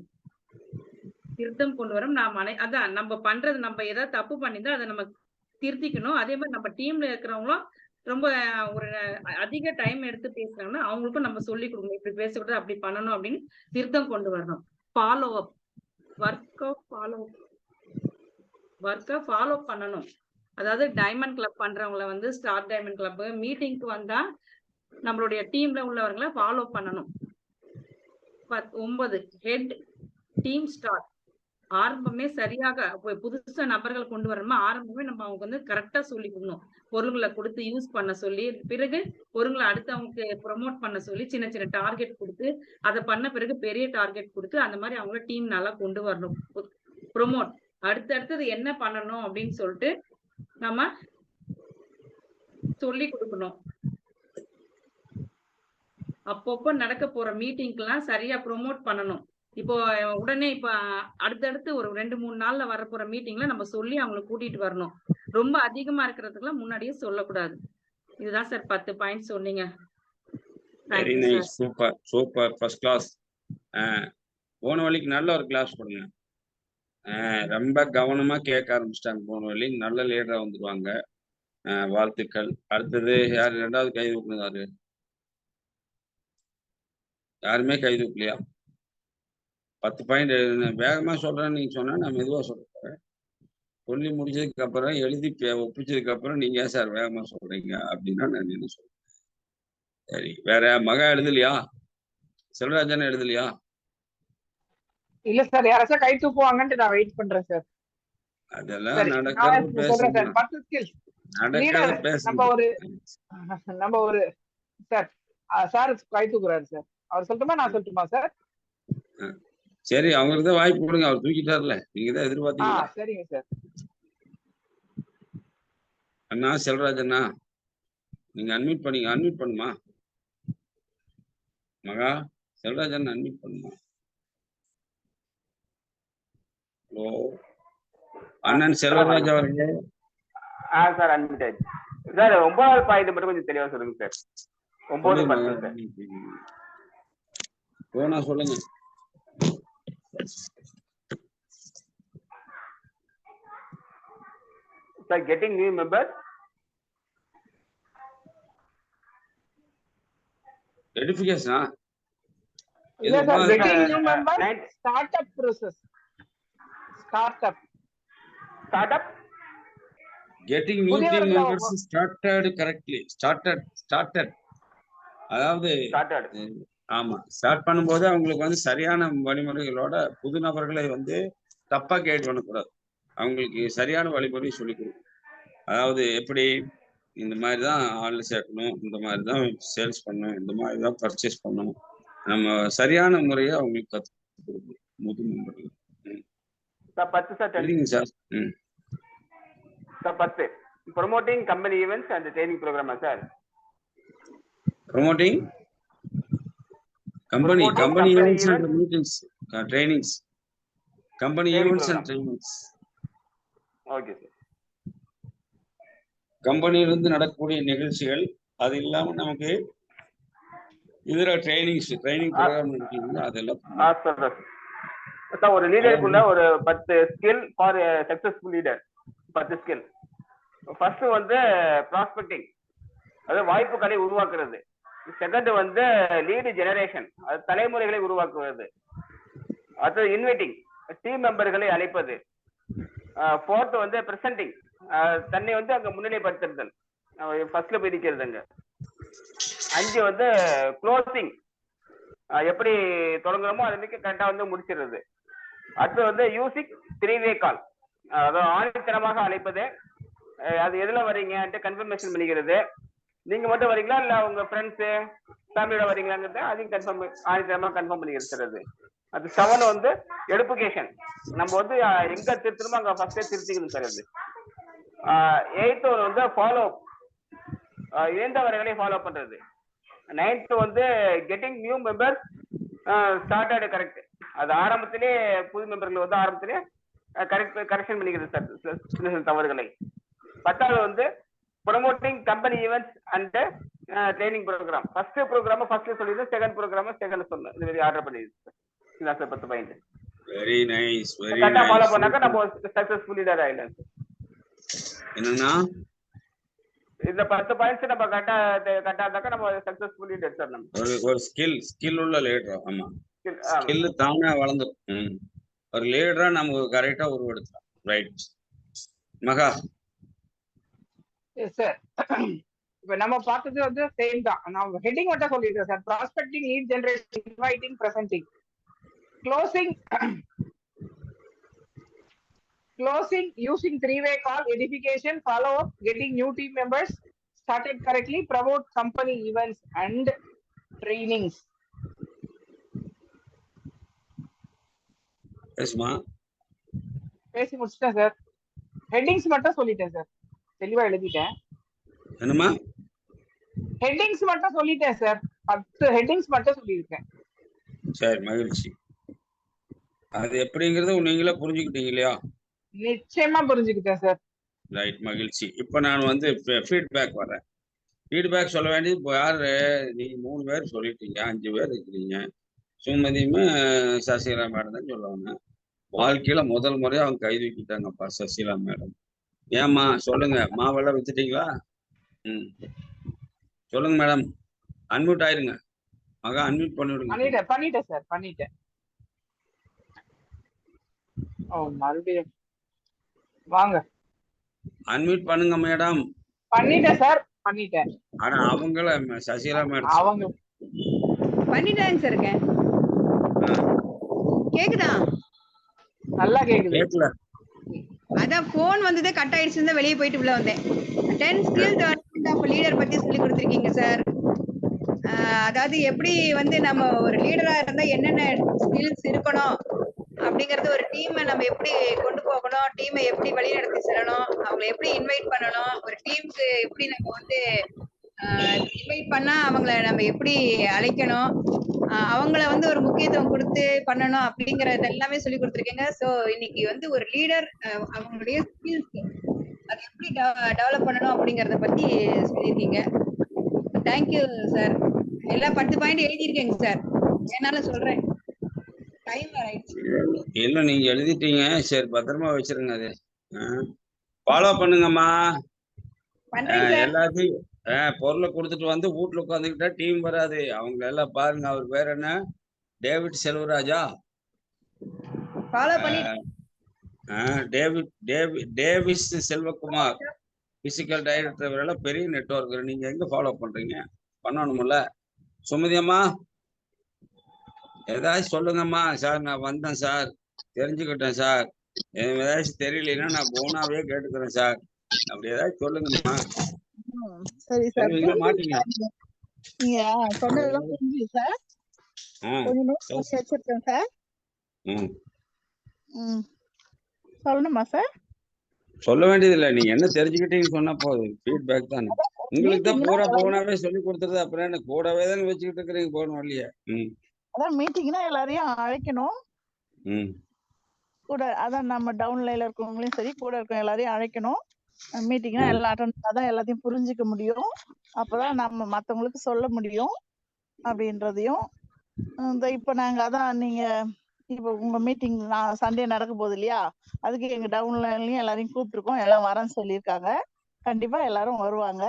திருத்தம் கொண்டு வரும். அதான் நம்ம பண்றது, நம்ம ஏதாவது தப்பு பண்ணியிருந்தா அதை நம்ம திருத்திக்கணும். அதே மாதிரி நம்ம டீம்ல இருக்கிறவங்களும் ரொம்ப ஒரு அதிக டைம் எடுத்து பேசுறாங்கன்னா அவங்களுக்கும் நம்ம சொல்லி கொடுக்கணும், இப்படி பேசக்கூடாது, அப்படி பண்ணணும் அப்படின்னு திருத்தம் கொண்டு வரணும். ஃபாலோ அப், ஒர்க்கை ஃபாலோ பண்ணணும். அதாவது டைமண்ட் கிளப் பண்றவங்கள வந்து ஸ்டார் டைமண்ட் கிளப் மீட்டிங்க்கு வந்தா நம்மளுடைய டீம்ல உள்ளவர்களை ஃபாலோ பண்ணணும். 9 ஹெட் டீம் ஸ்டார்ட், ஆரம்பமே சரியாக புதுசா நபர்கள் கொண்டு வரணுமா ஆரம்பமே நம்ம அவங்க வந்து கரெக்டா சொல்லி கொடுக்கணும். பொருள்களை கொடுத்து யூஸ் பண்ண சொல்லி, பிறகு பொருள்களை அடுத்து அவங்களுக்கு ப்ரொமோட் பண்ண சொல்லி சின்ன சின்ன டார்கெட் கொடுத்து, அதை பண்ண பிறகு பெரிய டார்கெட் கொடுத்து அந்த மாதிரி அவங்கள டீம் நல்லா கொண்டு வரணும். ப்ரொமோட், அடுத்தது என்ன பண்ணணும் அப்படின்னு சொல்லிட்டு நம்ம சொல்லி கொடுக்கணும். அப்பப்போ நடக்க போற மீட்டிங்க்கெல்லாம் சரியா ப்ரொமோட் பண்ணணும். இப்போ உடனே இப்ப அடுத்தடுத்து ஒரு 2-3 நாள்ல வரப்போற மீட்டிங்ல நம்ம சொல்லி அவங்களை கூட்டிட்டு வரணும். ரொம்ப அதிகமா இருக்கிறதுக்கெல்லாம் முன்னாடியே சொல்லக்கூடாது. இதுதான் சார் 10 பாயிண்ட் சொன்னீங்க. Very nice, super, first class. போன வழிக்கு நல்ல ஒரு கிளாஸ் கொடுங்க. ரொம்ப கவனமா கேட்க ஆரம்பிச்சிட்டாங்க. போன வழி நல்ல லீடரா வந்துருவாங்க. வாழ்த்துக்கள். அடுத்தது யாரு 2வது கை தூக்குனாரு? யாருமே கை தூக்கலையா? 10 பாயிண்ட் வேகமா சொல்றேன்னு நீங்க சொன்னா நான் மெதுவா சொல்றேன். சொல்லி முடிச்சதுக்கு அப்புறம் எழுதி ஒப்பிச்சதுக்கு அப்புறம் நீங்க ஏன் சார் வேகமா சொல்றீங்க அப்படின்னா நான் என்ன சொல்றேன். சரி, வேற மகா எழுதலையா? செல்வராஜன் எழுதலையா? இல்ல சார், யாராச்சும் கை தூக்குவாங்கன்ட்டு நான் வெயிட் பண்றேன் சார். அதெல்லாம் நடக்கிறது பேசுங்க. 10 ஸ்கில்ஸ் நடக்கிறது பேசுங்க. நம்ம ஒரு சார் கை தூக்குறாரு சார். அவர் சொல்லட்டுமா நான் சொல்லட்டுமா சார்? சரி, அவங்களுக்கு தான் வாய்ப்பு கொடுங்க. அவர் தூக்கிட்டார்ல, நீங்க தான் எதிர்பார்த்தீங்க. சரிங்க சார். அண்ணா செல்வராஜண்ணா, நீங்க அன்மியூட் பண்ணீங்க. அன்மியூட் பண்ணுமா மகா? செல்வராஜன் அன்மியூட் பண்ணுமா? ஹலோ அண்ணன் செல்வராஜ் அவர்களே. சார் அன்மியூட் ஆயிடுச்சு சார். 9வது பாயிண்ட் மட்டும் கொஞ்சம் தெளிவா சொல்லுங்க சார். 9-10 சார். போனா சொல்லுங்க. Sir, getting new members. Edification. Yes, sir. Getting new members. Startup process. Startup. Getting new team members started correctly. Started. அதாவது ஆமா, ஸ்டார்ட் பண்ணும்போது அவங்களுக்கு வந்து சரியான வழிமுறைகளோட புது நபர்களை வந்து தப்பா கைட் பண்ணக்கூடாது. அவங்களுக்கு சரியான வழிமுறை சொல்லி கொடுக்கணும். அதாவது எப்படி இந்த மாதிரி தான் ஆள் சேர்க்கணும், இந்த மாதிரி தான் சேல்ஸ் பண்ணணும், இந்த மாதிரி தான் பர்ச்சேஸ் பண்ணணும், நம்ம சரியான முறையை அவங்களுக்கு கற்றுக் கொடுக்கணும். புது நபர்கள். Sir 10 promoting company events and training program sir. Promoting company events and meetings, trainings. Company Training events and program. ட்ரைனிங்ஸ். Okay sir. கம்பெனியிலிருந்து நடக்கக்கூடிய நிகழ்ச்சிகள், அது இல்லாம நமக்கு இதர ட்ரைனிங் ப்ரோக்ராம் நடத்தீங்களா அதெல்லாம் சொல்றேன் சார். ஒரு லீடருக்குள்ள ஒரு 10 skill for successful leader. 10 skill. First வந்து ப்ராஸ்பெக்டிங், அதாவது வாய்ப்புகளை உருவாக்குறது. செகண்ட் வந்து லீடு ஜெனரேஷன், அது தலைமுறைகளை உருவாக்குவது. அடுத்தது இன்வைட்டிங், டீம் மெம்பர்களை அழைப்பது. ஃபோர்த் வந்து பிரசன்டிங், தன்னை வந்து அங்க முன்னிலைப்படுத்துதல், ஃபர்ஸ்ட்ல போய் நிக்கிறதுங்க. 5 வந்து க்ளோசிங், எப்படி தொடங்குறோமோ அதுக்கு கரெக்டா வந்து முடிச்சிடுறது. அடுத்து வந்து யூசிங் 3-way கால், அதாவது ஆணித்தனமாக அழைப்பது. அது எதுல வரீங்கன்ட்டு கன்ஃபர்மேஷன் பண்ணிக்கிறது. நீங்க மட்டும் வரீங்களா இல்ல உங்க ஃப்ரெண்ட்ஸ் ஃபேமிலியோட வரீங்களாங்கிறத அதையும் ஆணித்தனமா கன்ஃபார்ம் பண்ணி இருக்கிறது. அது 7 வந்து எடுப்புகேஷன், நம்ம வந்து எங்க திருத்தணுமோ அங்க ஃபர்ஸ்டே திருத்திக்கணும் சார். அது 8th வந்து ஃபாலோ, இணைந்தவர்களை ஃபாலோ பண்றது. 9th வந்து getting new members started correct, அது ஆரம்பத்திலே புது மெம்பர்கள் வந்து ஆரம்பத்திலே கரெக்ஷன் பண்ணிக்கிறது சார் சில தவறுகளை. 10வது வந்து promoting company events and training program. First program ஃபர்ஸ்ட்ல சொல்லிடுது, செகண்ட் ப்ரோக்ராம் செகண்ட் சொன்னேன். இது மாதிரி ஆர்டர் பண்ணிடுது sir. 10 point very nice, very கரெக்டா ஃபாலோ நைஸ். பண்ணாக்க நம்ம சக்சஸ்ஃபுல் லீடர் ஆயிடலாம் சார். என்னன்னா இந்த 10 பாயிண்ட்ஸ் நம்ம கரெக்டா இருந்தாக்க நம்ம சக்சஸ்ஃபுல் லீடர் சார். நம்ம ஒரு ஸ்கில் உள்ள லீடர். ஆமா, ஸ்கில் தானே வளர்ந்துடும். ஒரு லீடரா நம்ம கரெக்டா உருவெடுக்கலாம். ரைட் மகா. Yes sir. இப்ப நம்ம பார்த்தது வந்து சேம் தான். நான் ஹெட்டிங் மட்டும் சொல்லிடுறேன் sir. Prospecting, lead generation, inviting, presenting. Closing using 3-way call, edification, follow up, getting new team members started correctly, promote company events and trainings. எஸ்மா பேசி முடிச்சிட்டேன் சார். ஹெட்டிங்ஸ் மட்டும் சொல்லிட்டேன் சார், தெளிவா எழுதிட்டேன். என்னமா ஹெட்டிங்ஸ் மட்டும் சொல்லிட்டேன் சார். 10 ஹெட்டிங்ஸ் மட்டும் சொல்லியிருக்கேன். சரி, மகிழ்ச்சி. அது எப்படிங்கிறது நீங்களே புரிஞ்சுக்கிட்டீங்க இல்லையா? நிச்சயமா புரிஞ்சுக்கிட்டேன் சார். ரைட், மகிழ்ச்சி. இப்போ நான் வந்து ஃபீட்பேக் வரேன். ஃபீட்பேக் சொல்ல வேண்டியது இப்போ யாரு? நீங்க 3 பேர் சொல்லிட்டீங்க, 5 பேர் இருக்கிறீங்க. சுமதியுமே சசிகலா மேடம் தான் சொல்லுவாங்க. வாழ்க்கையில முதல் முறையா அவங்க கை தூக்கிட்டாங்கப்பா சசிகலா மேடம். ஏம்மா சொல்லுங்க, மாவெல்லாம் வித்துட்டீங்களா? சொல்லுங்க மேடம். அன்மியூட் ஆயிருங்க. மகா அன்மியூட் பண்ணிவிடுங்க. பண்ணிட்டேன் சார், பண்ணிட்டேன். ஓ, மறுபடியும் வாங்க. அன்மியூட் பண்ணுங்க மேடம். பண்ணிட்டேன் சார், பண்ணிட்டேன். ஆனா அவங்கள சசிகலா மேடம் அவங்க பண்ணிட்டேங்க சார். இருக்கேன். கேக்குதா? நல்லா கேக்குது. கேட்கல. அதான் போன் வந்ததே கட் ஆயிடுச்சுன்னு தான் வெளியே போயிட்டு உள்ள வந்தேன். 10 ஸ்கில் டெவலப்மெண்ட் ஆஃப் லீடர் பத்தி சொல்லி கொடுத்துருக்கீங்க சார். அதாவது எப்படி வந்து நம்ம ஒரு லீடரா இருந்தா என்னென்ன ஸ்கில்ஸ் இருக்கணும் அப்படிங்கறது, ஒரு டீமை நம்ம எப்படி கொண்டு போகணும், டீமை எப்படி வழி நடத்தி செல்லணும், அவங்களை எப்படி இன்வைட் பண்ணணும், ஒரு டீமுக்கு எப்படி நம்ம வந்து இன்வைட் பண்ணா அவங்கள நம்ம எப்படி அழைக்கணும், அவங்கள வந்து ஒரு முக்கியத்துவம் கொடுத்து பண்ணணும் அப்படிங்கறது எல்லாமே சொல்லி கொடுத்துருக்கீங்க. ஸோ இன்னைக்கு வந்து ஒரு லீடர் அவங்களுடைய ஸ்கில்ஸ் அது எப்படி டெவலப் பண்ணணும் அப்படிங்கறத பத்தி சொல்லியிருக்கீங்க. Thank you sir. எல்லா 10 பாயிண்ட் எழுதியிருக்கேங்க சார், என்னால சொல்றேன். இல்ல நீங்க எழுதிட்டீங்க, சரி பத்திரமா வச்சிருங்க. அது ஃபாலோ பண்ணுங்கம்மா. எல்லாத்தையும் பொருளை கொடுத்துட்டு வந்து வீட்டுல உட்காந்துக்கிட்டா டீம் வராது. அவங்க எல்லாம் பாருங்க. அவர் பேர் என்ன? David Selvaraja. Davis Selvakumar, physical director. எல்லாம் பெரிய நெட்வொர்க். நீங்க எங்க ஃபாலோ பண்றீங்க? பண்ணணும்ல. சுமதி அம்மா ஏதாச்சும் சொல்லுங்கம்மா. சார் நான் வந்தேன் சார், தெரிஞ்சுக்கிட்டேன் சார், ஏதாச்சும் தெரியலன்னா நான் போனாவே கேட்டுக்கிறேன் சார், அப்படி ஏதாச்சும் சொல்லுங்கம்மா. சரி சார், மாட்டீங்க நீங்க சொன்னதெல்லாம் புரிஞ்சுது சார். கொஞ்சம் நோட் வச்சிருக்கேன் சார். சொல்லணுமா சார்? சொல்ல வேண்டியது இல்ல, நீங்க என்ன தெரிஞ்சுக்கிட்டீங்கன்னு சொன்னா போதும். ஃபீட்பேக் தானே. உங்களுக்கு தான் பூரா போனாவே சொல்லி கொடுத்துருது. அப்புறம் என்ன கூடவே தானே வச்சுக்கிட்டு இருக்கிறீங்க போகணும் இல்லையா? அதான் மீட்டிங்னா எல்லாரையும் அழைக்கணும். கூட அதான் நம்ம டவுன்லைன்ல இருக்கவங்களையும் சரி கூட இருக்க எல்லாரையும் அழைக்கணும். மீட்டிங்னா எல்லாம் அட்டன் பண்ணாதான் எல்லாத்தையும் புரிஞ்சுக்க முடியும். அப்பதான் நம்ம மத்தவங்களுக்கு சொல்ல முடியும் அப்படின்றதையும் இந்த இப்ப நாங்க அதான் நீங்க இப்ப உங்க மீட்டிங் சண்டே நடக்க போகுது இல்லையா, அதுக்கு எங்க டவுன்லைன்லயும் எல்லாரையும் கூப்பிட்டுருக்கோம். எல்லாம் வரேன்னு சொல்லியிருக்காங்க. கண்டிப்பா எல்லாரும் வருவாங்க.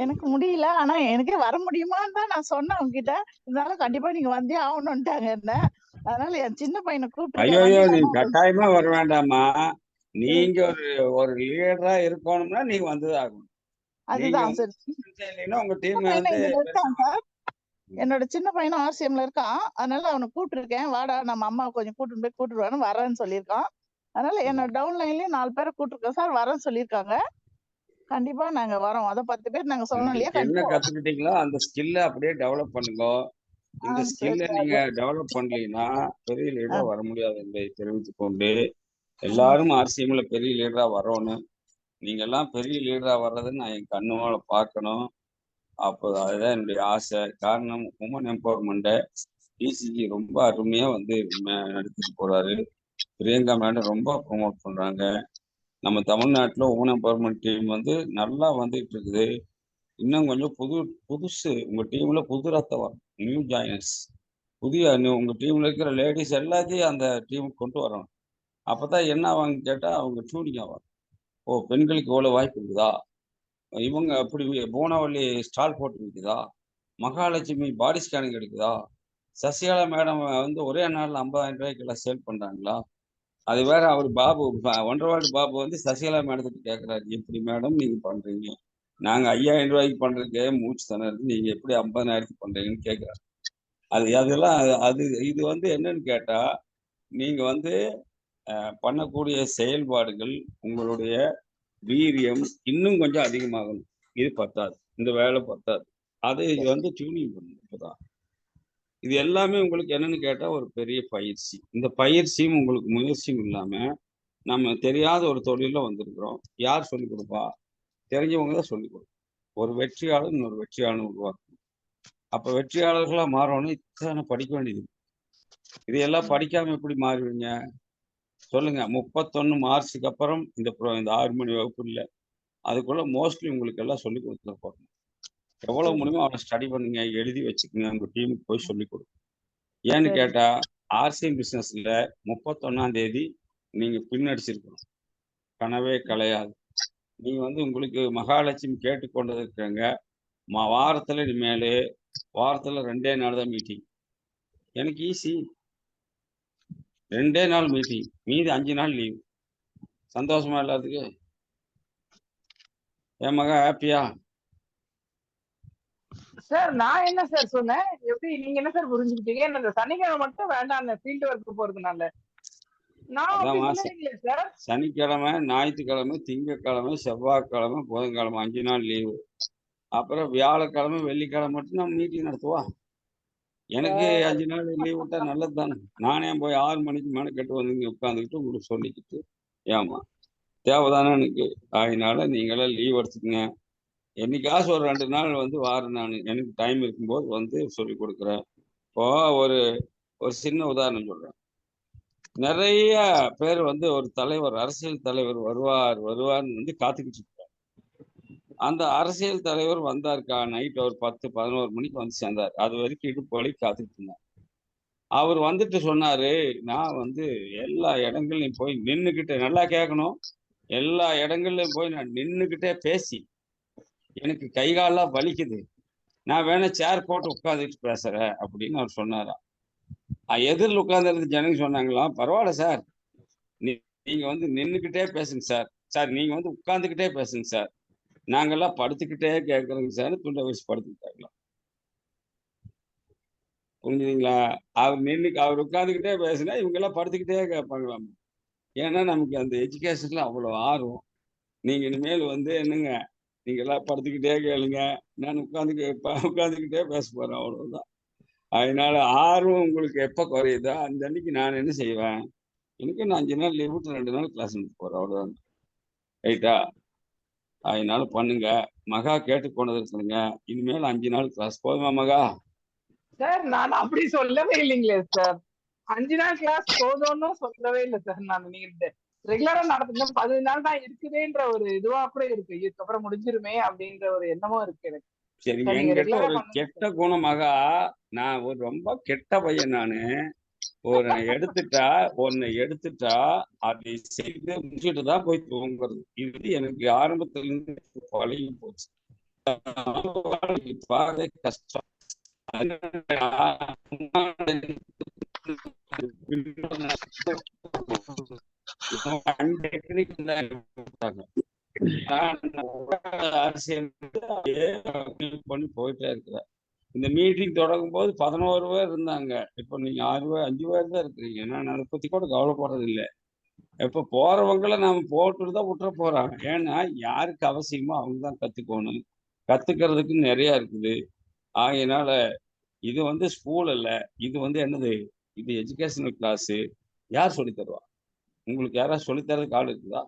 எனக்கு முடியல, ஆனா எனக்கே வர முடியுமான்னு தான் நான் சொன்னேன் உங்ககிட்ட. இருந்தாலும் கண்டிப்பா நீங்க வந்தே ஆகணும்ட்டாங்க என்ன. அதனால என் சின்ன பையனை கூப்பிட்டுருக்கேன். ஐயோ வந்து நீ ஆனா கட்டாயமா வர வேண்டாமா. நீங்க ஒரு லீடரா இருக்கணும்னா நீங்க வந்துதான் ஆகணும். நீங்க அதுதான் வந்து சரி. இல்லைன்னா உங்க சின்ன டீம் பையனும் வந்து இதுல இருக்கான் பெருசா சார். என்னோட சின்ன பையனும் ஆர்சிஎம்ல இருக்கான். அதனால அவனை கூப்பிட்டுருக்கேன். வாடா நம்ம அம்மா கொஞ்சம் கூட்டிட்டு போய் கூட்டிட்டு வரேன்னு சொல்லியிருக்கான். அதனால என்னோட டவுன்லைன்லயும் 4 பேரை கூட்டிருக்கோம் சார். வரேன்னு சொல்லியிருக்காங்க. கண்டிப்பா நாங்க வரோம். அத 10 பேர் நாங்க சொன்னோம் இல்லையா, உங்களுக்கு என்ன கண்டிப்பா வரோம். கத்துக்கிட்டீங்களோ அந்த ஸ்கில்ல அப்படியே டெவலப் பண்ணுங்க. இந்த சரி ஸ்கில்ல நீங்க டெவலப் பண்ணலீங்கன்னா பெரிய லீடரா வர முடியாது என்பதை தெரிவித்துக் கொண்டு எல்லாரும் ஆர்சிஎம்ல பெரிய லீடரா வரணும். நீங்க எல்லாம் பெரிய லீடரா வர்றதை நான் என் கண்ணோட பார்க்கணும். அப்போ அதுதான் என்னுடைய ஆசை. காரணம் உமன் எம்பவர்மெண்ட்டை டிசிஜி ரொம்ப அருமையா வந்து நடத்திட்டு போறாரு. பிரியங்கா மேடம் ரொம்ப ப்ரொமோட் பண்றாங்க. நம்ம தமிழ்நாட்டுல உமன் எம்பவர்மெண்ட் டீம் வந்து நல்லா வந்துட்டு இருக்குது. இன்னும் கொஞ்சம் புதுசு உங்க டீம்ல புது ரத்தம் வரும், நியூ ஜாயினர்ஸ், புதிய உங்க டீம்ல இருக்கிற லேடிஸ் எல்லாத்தையும் அந்த டீமுக்கு கொண்டு வரணும். அப்பதான் என்ன ஆவாங்க கேட்டா அவங்க டியூனிங் ஆவாங்க. ஓ, பெண்களுக்கு இவ்வளவு வாய்ப்பு இருக்குதா, இவங்க அப்படி பூனாவல்லி ஸ்டால் போட்டு இருக்குதா, மகாலட்சுமி பாடி ஸ்கேனிங் எடுக்குதா, சசிகலா மேடம் வந்து ஒரே நாள்ல 50,000 ரூபாய்க்கு எல்லாம் சேல் பண்றாங்களா. அது வேற அவர் பாபு ஒன்றரை பாபு வந்து சசிகலா மேடத்துக்கு கேட்கிறாரு, எப்படி மேடம் நீங்க பண்றீங்க, நாங்க 5,000 ரூபாய்க்கு பண்றதுக்கே மூச்சு தானே இருக்கு, நீங்க எப்படி 50,000 பண்றீங்கன்னு கேட்கிறாரு. அதெல்லாம் அது இது வந்து என்னன்னு கேட்டா நீங்க வந்து பண்ணக்கூடிய செயல்பாடுகள் உங்களுடைய வீரியம் இன்னும் கொஞ்சம் அதிகமாகணும். இது பத்தாது, இந்த வேலை பத்தாது. அது வந்து டியூனிங் பண்ணணும். இப்பதான் இது எல்லாமே உங்களுக்கு என்னன்னு கேட்டா ஒரு பெரிய பயிற்சி. இந்த பயிற்சியும் உங்களுக்கு முயற்சியும் இல்லாம நம்ம தெரியாத ஒரு தொழில வந்திருக்கிறோம். யார் சொல்லிக் கொடுப்பா? தெரிஞ்சவங்க தான் சொல்லிக் கொடுக்கும். ஒரு வெற்றியாளர் இன்னொரு வெற்றியாளர் உருவாக்கும். அப்ப வெற்றியாளர்களா மாறணும். இத்தனை படிக்க வேண்டியது. இதையெல்லாம் படிக்காம எப்படி மாறுவீங்க சொல்லுங்க. 31 மார்ச்சுக்கு அப்புறம் இந்த 6 மணி வகுப்பு இல்லை, அதுக்குள்ள மோஸ்ட்லி உங்களுக்கு எல்லாம் சொல்லி கொடுத்துருப்போம். எவ்வளவு முடியுமோ அவனை ஸ்டடி பண்ணுங்க, எழுதி வச்சுக்கோங்க, உங்க டீமுக்கு போய் சொல்லி கொடுங்க. ஏன்னு கேட்டா ஆர்சிஎம் பிசினஸ்ல 31ஆம் தேதி நீங்க பின்னடிச்சிருக்கணும். கனவே கலையாது. நீங்க வந்து உங்களுக்கு மகாலட்சுமி கேட்டுக்கொண்டது இருக்காங்க. வாரத்துல இனிமேலு வாரத்துல 2 நாள் தான் மீட்டிங். எனக்கு ஈஸி, 2 நாள் மீட்டிங், மீதி 5 நாள் லீவ். சந்தோஷமா எல்லாத்துக்கு? என் மகன் ஹாப்பியா? சார் நான் என்ன சார் சொன்னேன், எப்படி நீங்க என்ன சார் புரிஞ்சுக்கிட்டீங்க? இந்த சனிக்கிழமை மட்டும் வேண்டாம் அந்த ஃபீல்டு ஒர்க் போறதுனால. நான் அப்படி சொல்லலைங்களே சார். சனிக்கிழமை, ஞாயிற்றுக்கிழமை, திங்கட்கிழமை, செவ்வாய்க்கிழமை, புதன்கிழமை 5 நாள் லீவு. அப்புறம் வியாழக்கிழமை, வெள்ளிக்கிழமை மட்டும் நம்ம மீட்டிங் நடத்துவோம். எனக்கு 5 நாள் லீவ் விட்டா நல்லது தானே. நானே போய் 6 மணிக்கு மேலே கெட்டு வந்து இங்கே உட்காந்துக்கிட்டு உங்களுக்கு சொல்லிக்கிட்டு ஏமா தேவைதானே எனக்கு. அதனால நீங்களாம் லீவ் எடுத்துக்கங்க. என்னைக்காச்சும் ஒரு 2 நாள் வந்து வாரம் நான் எனக்கு டைம் இருக்கும்போது வந்து சொல்லி கொடுக்குறேன். இப்போ ஒரு சின்ன உதாரணம் சொல்றேன். நிறைய பேர் வந்து ஒரு தலைவர், அரசியல் தலைவர் வருவார்னு வந்து காத்துக்கிட்டு இருக்காரு. அந்த அரசியல் தலைவர் வந்தாருக்கா நைட் ஒரு 10-11 மணிக்கு வந்து சேர்ந்தார். அது வரைக்கும் இடுப்பு வலி காத்துக்கிட்டு இருந்தார். அவர் வந்துட்டு சொன்னாரு, நான் வந்து எல்லா இடங்கள்லையும் போய் நின்றுக்கிட்டு, நல்லா கேட்கணும், எல்லா இடங்கள்லையும் போய் நான் நின்றுக்கிட்டே பேசி எனக்கு கை காலெல்லாம் வலிக்குது, நான் வேணா சேர் போட்டு உட்காந்துட்டு பேசுறேன் அப்படின்னு அவர் சொன்னாராம். எதிரில் உட்கார்ந்து ஜனங்க சொன்னாங்களாம், பரவாயில்ல சார், நீங்க வந்து நின்றுக்கிட்டே பேசுங்க சார், சார் நீங்க வந்து உட்கார்ந்துக்கிட்டே பேசுங்க சார், நாங்கெல்லாம் படுத்துக்கிட்டே கேட்கறோங்க சார், துண்டை வச்சு படுத்துக்கிட்டாங்களாம். புரிஞ்சுதுங்களா? அவர் உட்காந்துக்கிட்டே பேசுனா இவங்க எல்லாம் படுத்துக்கிட்டே கேட்பாங்களாம். ஏன்னா நமக்கு அந்த எஜுகேஷன்ல அவ்வளவு ஆர்வம். நீங்க இனிமேல் வந்து என்னங்க, நீங்க எல்லாம் படுத்துக்கிட்டே கேளுங்க, நான் உட்காந்துக்கிட்டே பேச போறேன், அவ்வளவுதான். அதனால ஆர்வம் உங்களுக்கு எப்ப குறையுதோ அந்த அன்னைக்கு நான் என்ன செய்வேன், எனக்கு நான் 5 நாள் லீவ் விட்டு 2 நாள் கிளாஸ் எடுத்து போறேன், அவ்வளவுதான். ரைட்டா? அதனால பண்ணுங்க. மகா கேட்டு போனது இருக்குங்க, இனிமேல் 5 நாள் கிளாஸ் போதுமா மகா? சார் நான் அப்படி சொல்லவே இல்லைங்களே சார். 5 நாள் கிளாஸ் போதும்னு சொல்லவே இல்லை சார். நான் நீங்க ரெகுலரா நடத்துங்க, 15 நாள் தான் இருக்குதுன்ற ஒரு இதுவா கூட இருக்கு. இதுக்கப்புறம் முடிஞ்சிருமே அப்படின்ற ஒரு எண்ணமும் இருக்கு எனக்கு. சரி, நீங்க என்கிட்ட ரெகுலரா ஒரு பண்ணுங்க கெட்ட குணமாக நான் ஒரு ரொம்ப கெட்ட பையன். நானு ஒன்னு எடுத்துட்டா அதை செய்து முடிச்சுட்டு தான் போய் தூங்குறது. இது எனக்கு ஆரம்பத்துல இருந்து பழகி போச்சு. கஷ்டம். போயிட்டே இருக்கிற இந்த மீட்டிங் தொடங்கும் போது 11 பேர் இருந்தாங்க. இப்ப நீங்க 5 பேர் தான் இருக்கிறீங்க. நான் அதை பத்தி கூட கவலைப்படுறது இல்லை. இப்ப போறவங்களை நாம போட்டுட்டு தான் விட்டுற போறாங்க. ஏன்னா யாருக்கு அவசியமோ அவங்க தான் கத்துக்கணும். கத்துக்கிறதுக்கு நிறைய இருக்குது. ஆகையினால இது ஸ்கூல் அல்ல, இது என்னது, இது எஜுகேஷனல் கிளாஸ். யார் சொல்லி தருவா? உங்களுக்கு யாராவது சொல்லித்தரதுக்கு ஆள் இருக்குதா?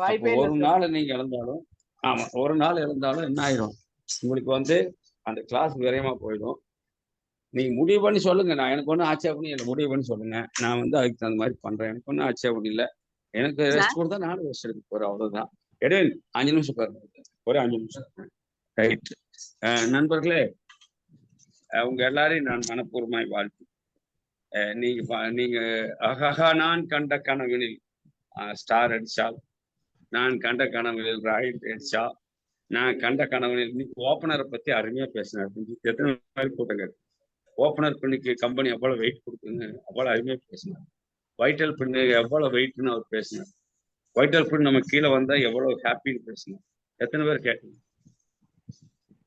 அப்போ ஒரு நாள் நீங்க இழந்தாலும், ஆமா, ஒரு நாள் இழந்தாலும் என்ன ஆயிரும்? உங்களுக்கு அந்த கிளாஸ் விரயமா போயிடும். நீங்க முடிவு பண்ணி சொல்லுங்க. நான் எனக்கு ஒன்றும் ஆட்சேபணி இல்லை. முடிவு பண்ணி சொல்லுங்க. நான் அதுக்கு தகுந்த மாதிரி பண்றேன். எனக்கு ஒன்றும் ஆட்சேபணி இல்லை. எனக்கு ரெஸ்ட் கொடுத்தா நானும் ரெஸ்ட் எடுக்க போறேன். அவ்வளவுதான். எடவின் 5 நிமிஷம் பாருங்க. ஒரு 5 நிமிஷம். ரைட். நண்பர்களே, உங்க எல்லாரையும் நான் மனப்பூர்வமாய் வாழ்த்து. நீங்க அகஹா நான் கண்ட கனவினில் ஸ்டார் அடிச்சால், நான் கண்ட கனவினில் ராயல் அடிச்சா, நான் கண்ட கனவினில் இன்னைக்கு ஓப்பனரை பத்தி அருமையா பேசினார். எத்தனை பேர் கூட்டங்க ஓப்பனர் பின்னுக்கு கம்பெனி எவ்வளவு வெயிட் கொடுக்குன்னு அவ்வளவு அருமையா பேசினார். வைட்டல் பின்னு எவ்வளவு வெயிட்னு அவர் பேசினார். வைட்டல் பின் நம்ம கீழே வந்தா எவ்வளவு ஹாப்பின்னு பேசினார். எத்தனை பேர் கேட்கணும்?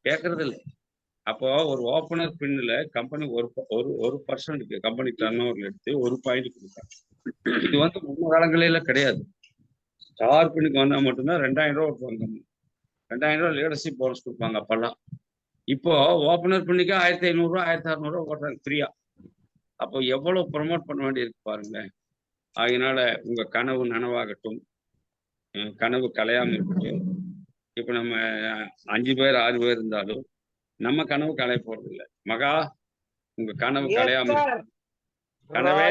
கேட்கறது இல்லை. அப்போ ஒரு ஓப்பனர் பின்னுல கம்பெனி ஒரு பர்சன்ட் கம்பெனி டர்ன் ஓவர்ல எடுத்து 1 பாயிண்ட் கொடுத்தாங்க. இது முன்ன காலங்களில கிடையாது. ஸ்டார் பின்னுக்கு வந்தா மட்டும்தான் 2000 ரூபா கொடுப்பாங்க. 2000 ரூபா லீடர்ஷிப் போனஸ் கொடுப்பாங்க அப்பெல்லாம். இப்போ ஓப்பனர் பின்னுக்கு 1500 ரூபா 1600 ரூபா போடுறாங்க ஃப்ரீயா. அப்போ எவ்வளவு ப்ரமோட் பண்ண வேண்டியிருக்கு பாருங்க. அதனால உங்க கனவு நனவாகட்டும், கனவு கலையாம இருக்கட்டும். இப்ப நம்ம 5 பேர் 6 பேர் இருந்தாலும் நம்ம கனவு கலைய போறது இல்லை. மகா, உங்க கனவு கலையாம கனவே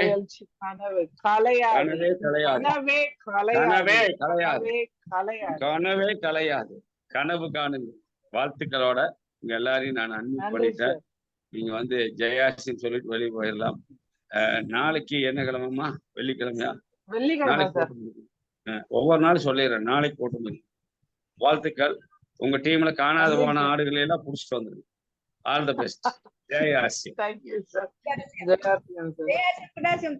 கலையாது. கனவு காணுங்க. வாழ்த்துக்களோட உங்க எல்லாரையும் நான் அன்மியூட் பண்ணிட்டேன். நீங்க ஜெயாசின்னு சொல்லிட்டு வெளியே போயிடலாம். நாளைக்கு என்ன கிழமைமா? வெள்ளிக்கிழமையா? நாளைக்கு ஒவ்வொரு நாளும் சொல்லிடுறேன். நாளைக்கு போட்டு வாழ்த்துக்கள். உங்க டீம்ல காணாத போன ஆடுகளை எல்லாம் புடிச்சிட்டு வந்துருங்க. All the best. ஜெயாசி. Thank you, sir.